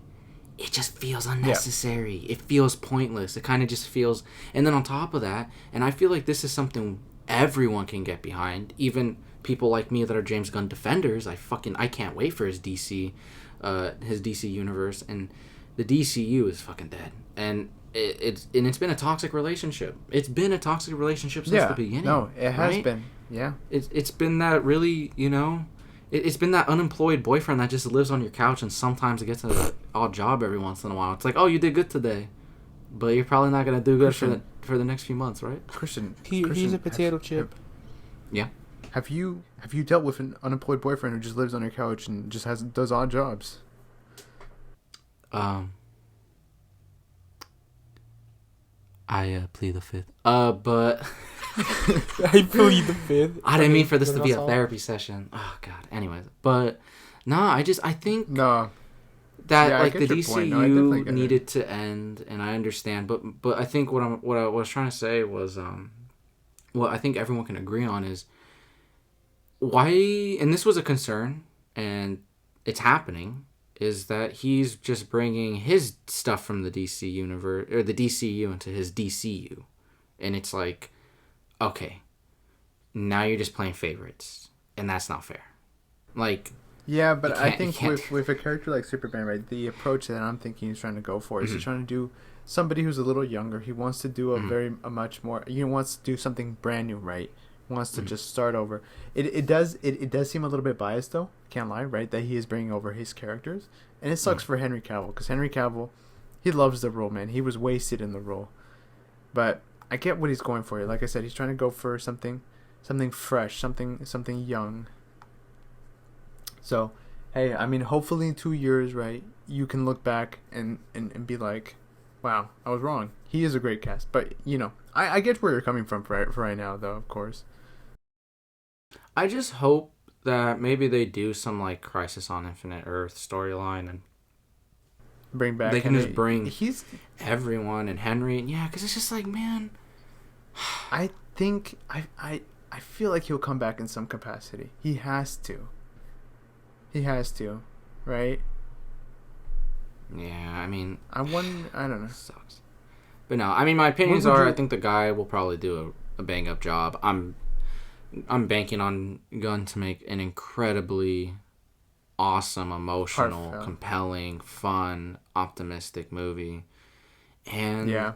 it just feels unnecessary. Yeah. It feels pointless. It kind of just feels. And then on top of that, and I feel like this is something everyone can get behind, even people like me that are James Gunn defenders. I can't wait for his DC universe, and the DCU is fucking dead, and it's been a toxic relationship. It's been a toxic relationship since the beginning. No, it has been. Yeah, it's been that really, it's been that unemployed boyfriend that just lives on your couch and sometimes gets an odd job every once in a while. It's like, oh, you did good today, but you're probably not gonna do good for the next few months, right? Christian, he's a potato chip. Yeah. Have you dealt with an unemployed boyfriend who just lives on your couch and just does odd jobs? I plead the fifth. But I plead the fifth. I didn't mean for this to be a therapy session. Oh god. Anyways, but no, I think that like the DCU needed to end, and I understand. But I think what I was trying to say was what I think everyone can agree on is why, and this was a concern, and it's happening. Is that he's just bringing his stuff from the DC universe or the DCU into his DCU, and it's like, okay, now you're just playing favorites, and that's not fair. Like, yeah, but I think with a character like Superman, right, the approach that I'm thinking he's trying to go for is he's trying to do somebody who's a little younger. He wants to do a much more. He wants to do something brand new, right? He wants to just start over. It does seem a little bit biased though. Can't lie, right? That he is bringing over his characters, and it sucks for Henry Cavill because Henry Cavill, he loves the role, man. He was wasted in the role, but I get what he's going for. Like I said, he's trying to go for something fresh, something young. So, hey, I mean, hopefully in 2 years, right, you can look back and be like, wow, I was wrong. He is a great cast, but I get where you're coming from for right now, though. Of course, I just hope that maybe they do some like Crisis on Infinite Earth storyline and bring back. They can just bring everyone and Henry, and because it's just like, man. I think I feel like he'll come back in some capacity. He has to. Right? Yeah, I mean, I don't know. Sucks. But no, I mean, my opinions are I think the guy will probably do a bang up job. I'm banking on Gunn to make an incredibly awesome, emotional, compelling, fun, optimistic movie. And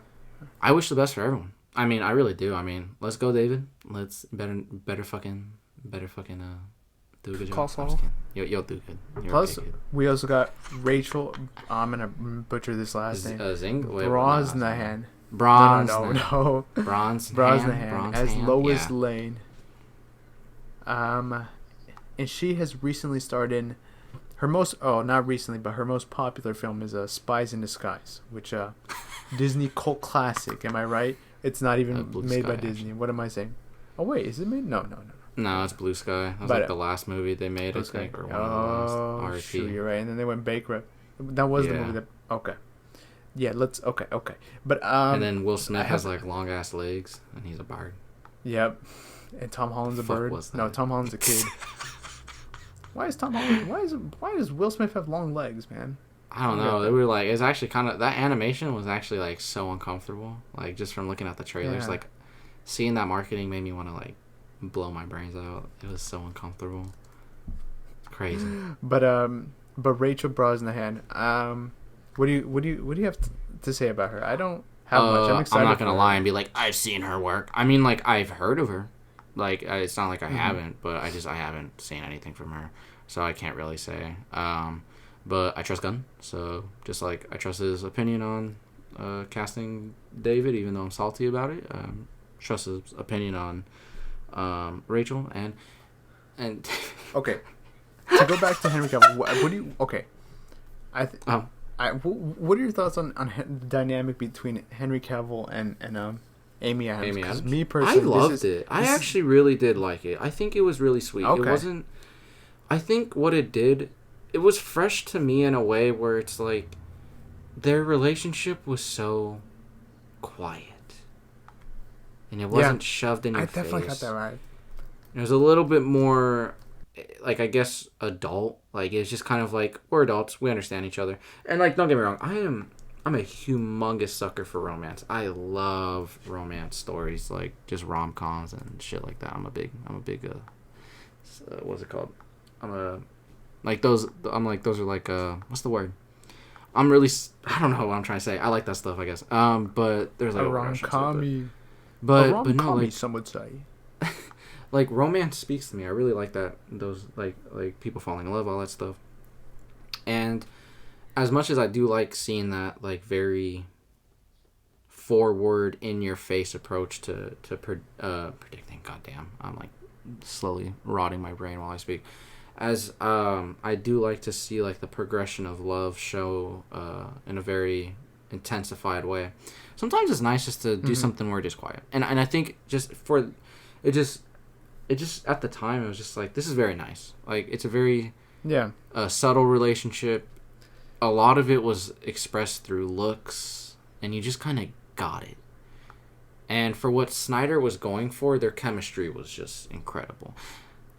I wish the best for everyone. I mean, I really do. I mean, let's go, David. Let's better fucking do a good job. Call I'm Saul. just kidding. You'll do good. You're Plus, okay, good. we also got Rachel. I'm gonna butcher this last name. Brosnahan. Bronze. No. Bronze. Brosnahan as Lois Yeah. Lane. And she has recently starred in her most not recently, but her most popular film is Spies in Disguise, which Disney cult classic. Am I right? It's not even Blue made by Sky, Disney. actually. What am I saying? Oh wait, is it made? No. No, it's Blue Sky. That was But, like the last movie they made, I Blue Sky. think, or one of the last. Oh, RIP. shoot, you're right. And then they went bankrupt. That was the Yeah. movie that. Okay. Yeah, let's. Okay. But And then Will Smith I has have- like long ass legs, and he's a bard. Yep. And Tom Holland's a Fuck bird. was No, that? Tom Holland's a kid. Why is Tom Holland? Why does Will Smith have long legs, man? I don't know. They were like, it's actually kind of, that animation was actually like so uncomfortable. Like just from looking at the trailers, Yeah. like seeing that marketing made me want to like blow my brains out. It was so uncomfortable. Crazy. But Rachel Brosnahan. What do you have to say about her? I don't have much. I'm excited. I'm not gonna for her. lie and be like, I've seen her work. I mean, like I've heard of her. Like it's not like I haven't, but I haven't seen anything from her, so I can't really say. But I trust Gunn, so just like I trust his opinion on casting David, even though I'm salty about it. Trust his opinion on Rachel and Okay. To go back to Henry Cavill, what do you? Okay. What are your thoughts on the dynamic between Henry Cavill and Amy Adams? Amy 'Cause Adams? me I personally, loved it. I actually really did like it. I think it was really sweet. Okay. It wasn't. I think what it did, it was fresh to me in a way where it's like their relationship was so quiet, and it wasn't shoved in your face. I definitely got that right. It was a little bit more, like, I guess, adult. Like, it's just kind of like, we're adults, we understand each other. And, like, don't get me wrong, I'm a humongous sucker for romance. I love romance stories, like, just rom-coms and shit like that. I'm a big, what's it called? Those are like, what's the word? I don't know what I'm trying to say. I like that stuff, I guess. But there's like A overarching to it, rom-com-y. but no, like, some would say. like romance speaks to me. I really like that. Those like people falling in love, all that stuff. And as much as I do like seeing that like very forward, in your face approach to predicting. Goddamn, I'm like slowly rotting my brain while I speak. As I do like to see like the progression of love show in a very intensified way. Sometimes it's nice just to do something where it is quiet. And I think just for it just at the time it was just like, this is very nice. Like it's a very subtle relationship. A lot of it was expressed through looks, and you just kind of got it. And for what Snyder was going for, their chemistry was just incredible.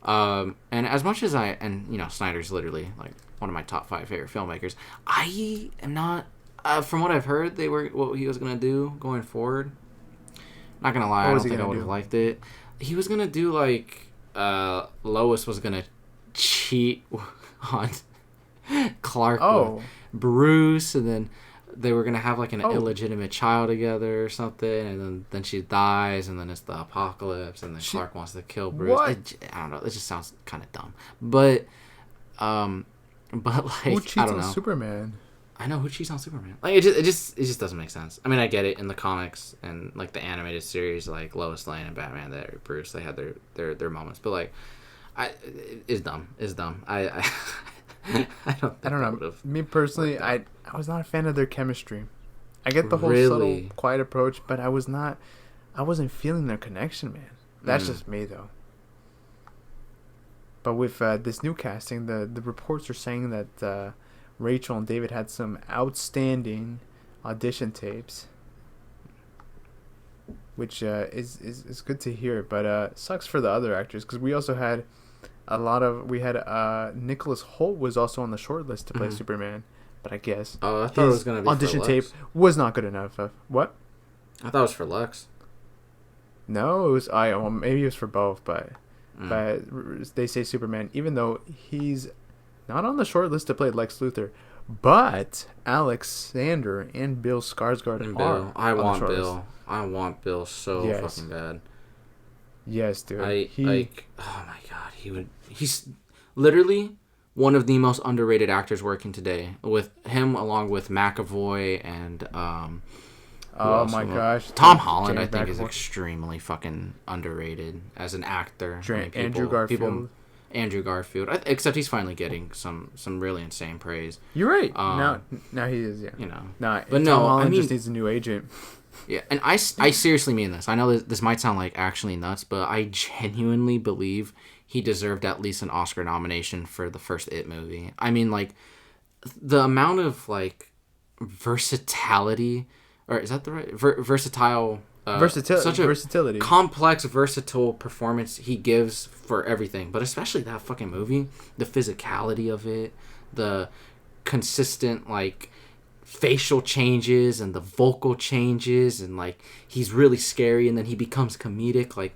And as much as Snyder's literally like one of my top 5 favorite filmmakers, I am not. From what I've heard, what he was gonna do going forward. Not gonna lie, I don't think I would have liked it. He was gonna do like Lois was gonna cheat on Clark with Bruce, and then they were gonna have like an illegitimate child together or something, and then she dies, and then it's the apocalypse, and then Clark wants to kill Bruce. I don't know. It just sounds kind of dumb, but like who cheats I don't know. on Superman? I know who cheats on Superman. Like it just doesn't make sense. I mean, I get it in the comics and like the animated series, like Lois Lane and Batman, that Bruce, they had their moments, but like, it's dumb. It's dumb. I don't know. Me personally, I was not a fan of their chemistry. I get the whole subtle, quiet approach, but I wasn't feeling their connection, man. That's just me though. But with this new casting, the reports are saying that Rachel and David had some outstanding audition tapes, which is good to hear. But sucks for the other actors, because we also had Nicholas Hoult was also on the short list to play Superman, but I guess I thought it was gonna be audition for tape Lex. was not good enough. What? I thought it was for Lex. No, it was maybe it was for both, but they say Superman, even though he's not on the short list to play Lex Luthor, but Alexander and Bill Skarsgård are. I want Bill so fucking bad. Yes, dude. oh my god, literally one of the most underrated actors working today. With him, along with McAvoy and Oh my gosh, Tom Holland, I James think, is McAvoy. extremely fucking underrated as an actor. Andrew Garfield. Andrew Garfield, except he's finally getting some really insane praise. You're right. Now he is. Yeah. You know, Nah, but Tom no, Holland I mean, just needs a new agent. yeah, and I seriously mean this. I know this might sound like actually nuts, but I genuinely believe he deserved at least an Oscar nomination for the first It movie. I mean, like, the amount of, like, versatility, or is that the right? Versatile. Such a versatility. complex, versatile performance he gives for everything, but especially that fucking movie. The physicality of it, the consistent, like, facial changes and the vocal changes, and, like, he's really scary and then he becomes comedic. Like,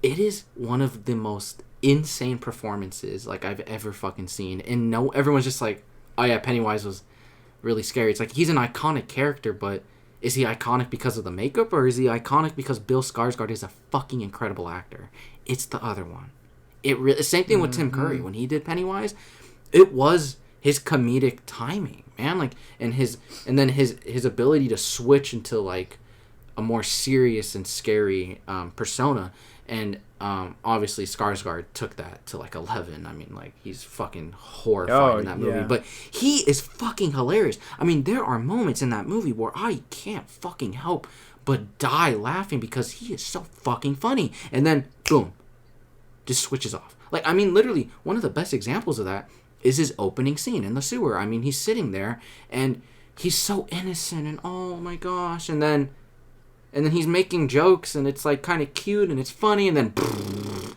it is one of the most insane performances, like, I've ever fucking seen. And no, everyone's just like, oh yeah, Pennywise was really scary. It's like, he's an iconic character, but is he iconic because of the makeup, or is he iconic because Bill Skarsgård is a fucking incredible actor? It's the other one. Same thing with Tim Curry when he did Pennywise. It was his comedic timing, man. Like, and then his ability to switch into, like, a more serious and scary persona. And obviously Skarsgård took that to, like, 11. I mean, like, he's fucking horrifying in that movie. Yeah. But he is fucking hilarious. I mean, there are moments in that movie where I can't fucking help but die laughing because he is so fucking funny. And then, boom, just switches off. Like, I mean, literally, one of the best examples of that is his opening scene in the sewer. I mean, he's sitting there, and he's so innocent, and oh my gosh, and then he's making jokes, and it's, like, kind of cute, and it's funny, and then and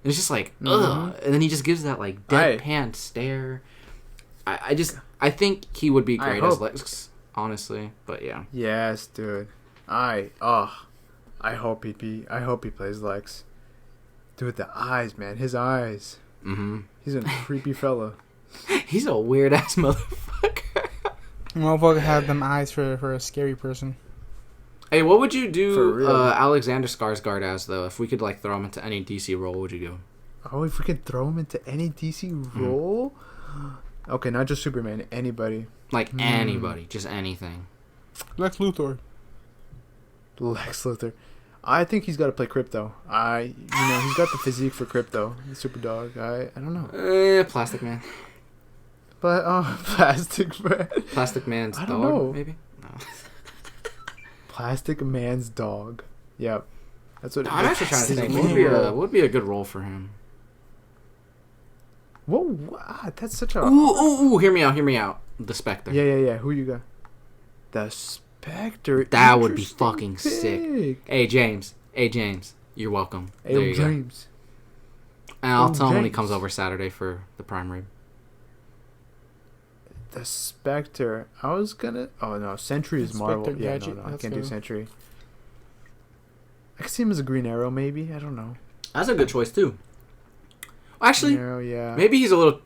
it's just like, ugh. And then he just gives that, like, deadpan stare. I think he would be great as Lex, honestly, but yeah. Yes, dude. I hope he plays Lex. Dude, the eyes, man. His eyes. Mm-hmm. He's a creepy fella. He's a weird-ass motherfucker. Motherfucker had them eyes for a scary person. Hey, what would you do Alexander Skarsgård as, though? If we could, like, throw him into any DC role, what would you go? Oh, if we could throw him into any DC role? Okay, not just Superman. Anybody. Like, anybody. Just anything. Lex Luthor. Lex Luthor. I think he's got to play Crypto. He's got the physique for Crypto, the super dog. I don't know. Plastic Man. But Plastic Man. Plastic Man's I dog, don't know. maybe? No. Plastic Man's dog. Yep. That's what. I'm actually trying to think. What would be a good role for him? Whoa, that's such a. Ooh! Hear me out. The Spectre. Yeah. Who you got? The Spectre. That would be fucking pick. sick. Hey James, you're welcome. Hey there you James. Go. And I'll tell him when he James. comes over Saturday for the prime rib. The Spectre. I was gonna. Oh no, Sentry is Spectre Marvel. Yeah, gadget, no, I let's can't go. do Sentry. I can see him as a Green Arrow, maybe. I don't know. That's a good choice too. Actually, Green Arrow, yeah. maybe he's a little.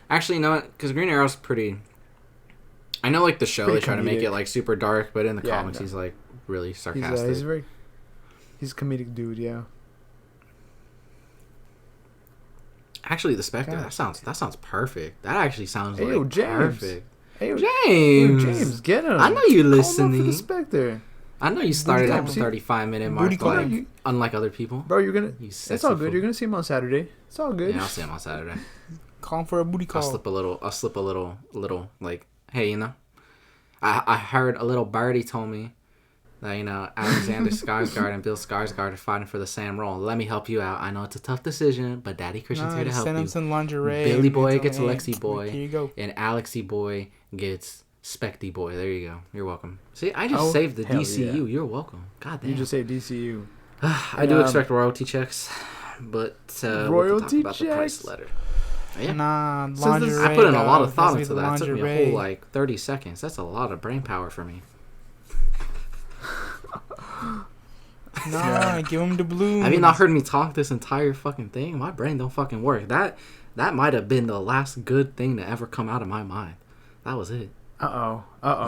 Actually, no, because Green Arrow's pretty. I know, like, the show, Pretty they try to make comedic. it, like, super dark, but in the Yeah, comics, no. he's, like, really sarcastic. He's a comedic dude, yeah. Actually, the Spectre, God. that sounds perfect. That actually sounds Hey, like yo, James. perfect. Hey, James. James, get him. I know you Call him up listening. for the Spectre. I know you started at the See? 35-minute Booty mark, call. like, unlike other people. Bro, you're gonna. You It's sexy all good. fool. You're gonna see him on Saturday. It's all good. Yeah, I'll see him on Saturday. Call him for a booty call. I'll slip a little, like, hey, you know, I heard a little birdie told me that, you know, Alexander Skarsgård and Bill Skarsgård are fighting for the same role. Let me help you out. I know it's a tough decision, but Daddy Christian's here to help send him you. some lingerie. Billy Boy Tell gets him, hey, Lexi Boy, Here you go. and Alexi Boy gets Specty Boy. There you go. You're welcome. See, I just saved the hell DCU. yeah. You're welcome. God damn. You just say DCU. I do expect royalty checks, but Royalty we can talk about the price checks? letter. Yeah. Nah, this- lingerie. I put in a lot of dog. thought Has to into be that. It took me a lingerie. whole, like, 30 seconds. That's a lot of brain power for me. Nah, give him the blue. Have you not heard me talk this entire fucking thing? My brain don't fucking work. That might have been the last good thing to ever come out of my mind. That was it. Uh-oh.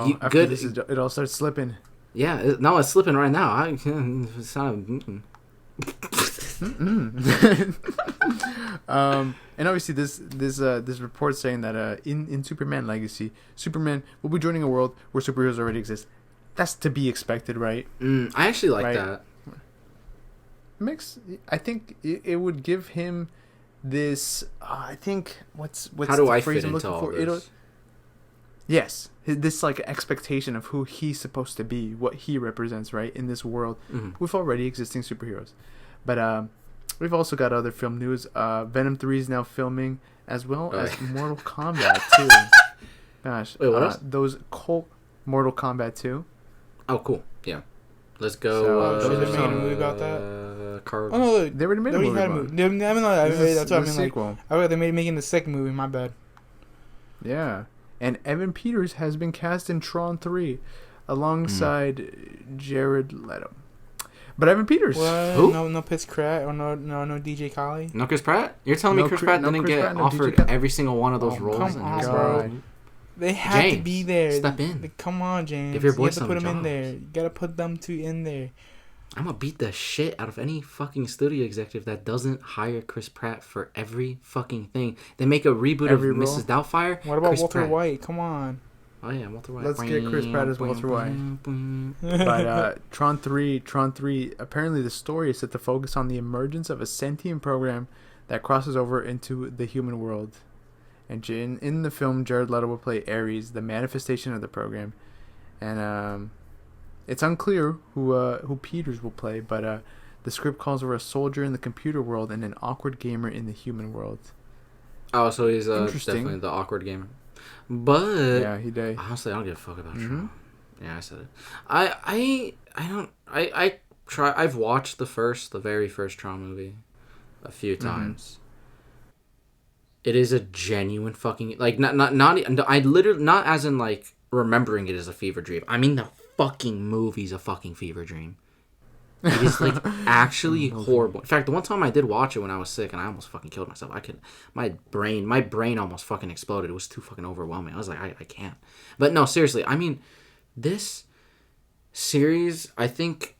You- After good- this, it all starts slipping. Yeah, no, it's slipping right now. It's not. And obviously this report saying that in Superman Legacy, Superman will be joining a world where superheroes already exist. That's to be expected, right? I actually like that. I think it would give him this. I think what's how do the I phrase fit I'm into looking all for? this? Yes, this like expectation of who he's supposed to be, what he represents, right, in this world with already existing superheroes. But we've also got other film news. Venom 3 is now filming, as well as Mortal Kombat 2. Gosh, wait, what else? Those Mortal Kombat 2. Oh, cool. Yeah, let's go. So they're making a movie about that. Oh no, they already made a movie. That's what I mean. Sequel. Like, they're making the second movie. My bad. Yeah. And Evan Peters has been cast in Tron 3 alongside Jared Leto. But Evan Peters. What? Who? No Chris Pratt or no DJ Kali? No Chris Pratt? You're telling me Chris Pratt didn't get offered every single one of those roles? Come on, bro. They have to be there. Step in. Come on, James. Give your boy you have to some put them jobs. in there. You gotta put them two in there. I'm gonna beat the shit out of any fucking studio executive that doesn't hire Chris Pratt for every fucking thing. They make a reboot of role? Mrs. Doubtfire. What about Chris Walter Pratt. White? Come on. Oh yeah, Walter White. Let's get Chris Pratt as Walter White. But Tron 3, apparently the story is set to focus on the emergence of a sentient program that crosses over into the human world. And in the film, Jared Leto will play Ares, the manifestation of the program. And it's unclear who Peters will play, but the script calls for a soldier in the computer world and an awkward gamer in the human world. Oh, so he's definitely the awkward gamer. But yeah, he did. Honestly, I don't give a fuck about Tron. Yeah, I said it. I try. I've watched the very first Tron movie a few times. It is a genuine fucking not. I literally not as in like remembering it as a fever dream. I mean the fucking movie's a fucking fever dream. It is like actually horrible. In fact, the one time I did watch it when I was sick and I almost fucking killed myself. My brain almost fucking exploded. It was too fucking overwhelming. I was like, I can't. But no, seriously. I mean, this series, I think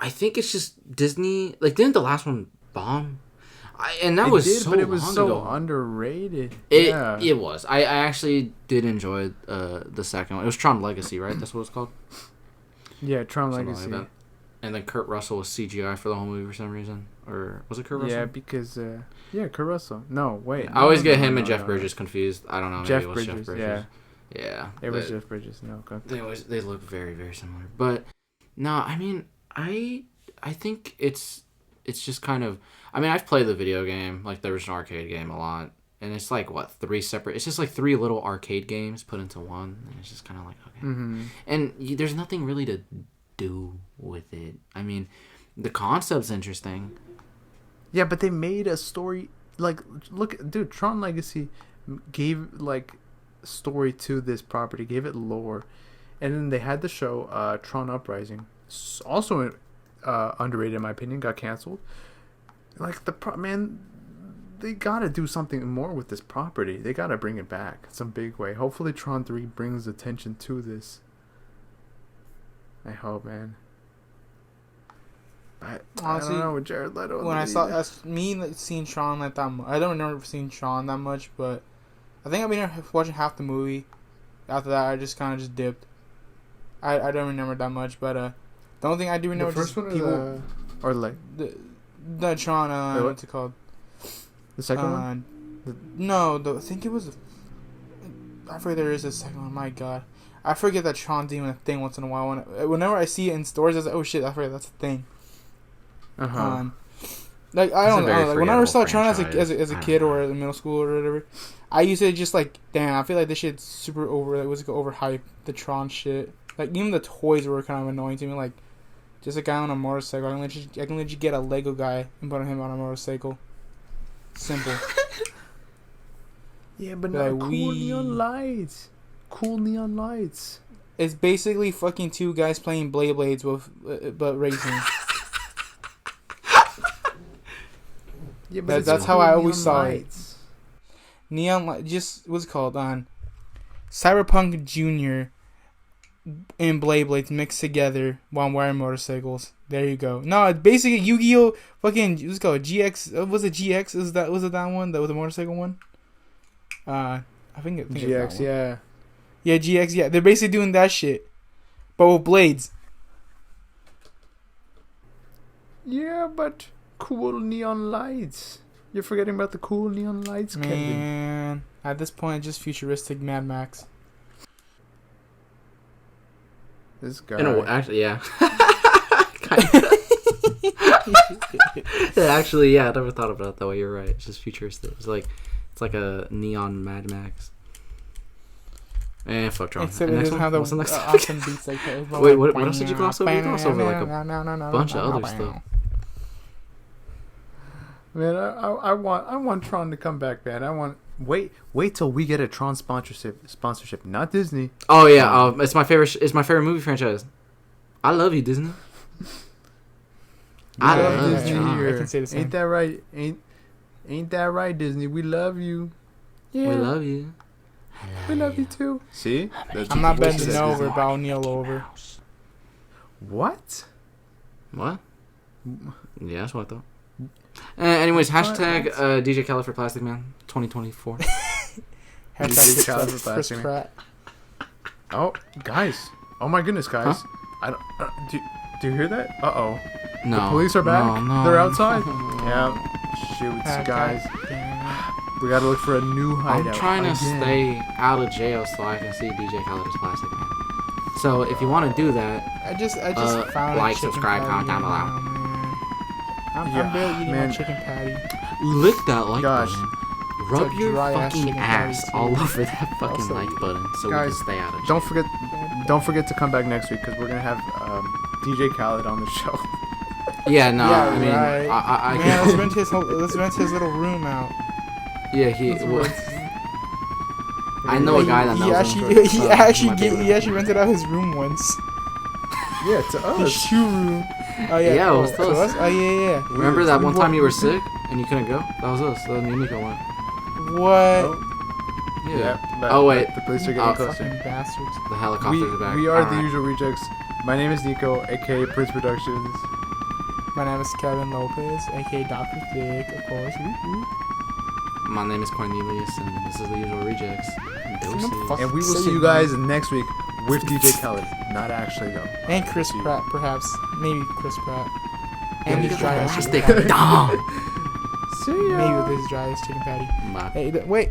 it's just Disney. Like, didn't the last one bomb? But it was so underrated. It was. I actually did enjoy the second one. It was Tron Legacy, right? That's what it's called. Yeah, Tron Something Legacy. Like that. And then Kurt Russell was CGI for the whole movie for some reason, or was it Kurt Russell? Yeah, because Kurt Russell. No, wait. I always get him and Jeff Bridges confused. I don't know. Maybe it was Jeff Bridges. Yeah. It was Jeff Bridges. No, okay. They look very, very similar. But no, I mean, I think it's just kind of. I mean, I've played the video game, like the original arcade game, a lot, and it's like it's just like 3 little arcade games put into one, and it's just kind of like okay. And there's nothing really to do with it. I mean, the concept's interesting. Yeah, but they made a story like dude, Tron Legacy gave like story to this property, gave it lore, and then they had the show Tron Uprising, also underrated in my opinion, got canceled. Like they gotta do something more with this property. They gotta bring it back some big way. Hopefully Tron 3 brings attention to this. I hope, man. Honestly, I don't know with Jared Leto. When I saw seeing Tron like that, I don't remember seeing Tron that much, but I think I've been watching half the movie. After that, I just kind of just dipped. I don't remember that much, but the only thing I do remember the first one people, or like the Tron. What's it called? The second one? I think it was. I forget there is a second one. My God. I forget that Tron's even a thing once in a while. Whenever I see it in stores, I was like, oh shit, I forget that's a thing. Like, I don't know. Like, whenever I saw Tron as a kid or in middle school or whatever, I used to just like, damn, I feel like this shit's super overhyped, the Tron shit. Like, even the toys were kind of annoying to me. Like, just a guy on a motorcycle. I can let you get a Lego guy and put him on a motorcycle. Simple. Yeah, but like, neon lights. Cool neon lights. It's basically fucking 2 guys playing Blades but racing. Yeah, but that's how I always saw it. Neon light, just what's it called on Cyberpunk Junior. and Blades mixed together while wearing motorcycles. There you go. No, it's basically Yu-Gi-Oh! Fucking, let's go. GX, was it GX? Was it that one? That was the motorcycle one? I think it's GX, yeah. Yeah, GX, yeah. They're basically doing that shit. But with blades. Yeah, but cool neon lights. You're forgetting about the cool neon lights, Kevin. Man, at this point, just futuristic Mad Max. This guy. Actually, yeah. Actually, yeah, I never thought about it that way. You're right. It's just futuristic. It's like a neon Mad Max. Fuck Tron. Except it doesn't have the awesome beats like that. Wait, what else did you gloss over? You glossed over like a bunch of other stuff. Man, I want Tron to come back, man. I want wait till we get a Tron sponsorship, not Disney. Oh yeah, it's my favorite movie franchise. I love you, Disney. I love Disney Tron. I can say the same. Ain't that right? Ain't that right, Disney? We love you. Yeah. We love you. We love you too. See? I'm not bending over, but I'll kneel over. What? What? Yeah, that's what I thought. Anyways, hashtag DJ Khaled for Plastic Man 2024. DJ Khaled for Plastic Man. Oh, guys. Oh my goodness, guys. Huh? I don't. Do you hear that? Uh-oh. No. The police are back. No. They're outside. Yeah. Shoots, guys. We gotta look for a new hideout. I'm trying to stay out of jail so I can see DJ Khaled as Plastic Man. So if you want to do that, I just found like, a chicken subscribe, patty comment down below. now, I'm barely eating my chicken patty. Lick that like Gosh. button. Rub It's a your dry-ass fucking chicken ass patty, all too. over that fucking Also, like button so guys, we can stay out of jail. Don't forget to come back next week because we're gonna have DJ Khaled on the show. Yeah, no, Yeah, I mean, right. I Man, let's rent his little room out. yeah, I know a guy that knows him. He actually rented out his room once. Yeah, to His us. shoe room. Oh yeah. Yeah, it was to us. Oh yeah. Remember that one time you were sick and you couldn't go? That was us. That was me and Neco went. What? Yeah. But, Oh, wait. The police are getting closer. Fucking bastards. The helicopters are back. We are the Alright. usual rejects. My name is Neco, aka Prince Productions. My name is Kevin Lopez, aka Dr. Thick, of course. My name is Cornelius, and this is the usual rejects. Doses. And we will see you guys next week with DJ Khaled. Not actually though. And Chris Pratt, perhaps. Maybe Chris Pratt. And his dry ass chicken Plastic. patty. Dom. See ya. Maybe with his dry ass chicken patty. Bye. Hey, wait.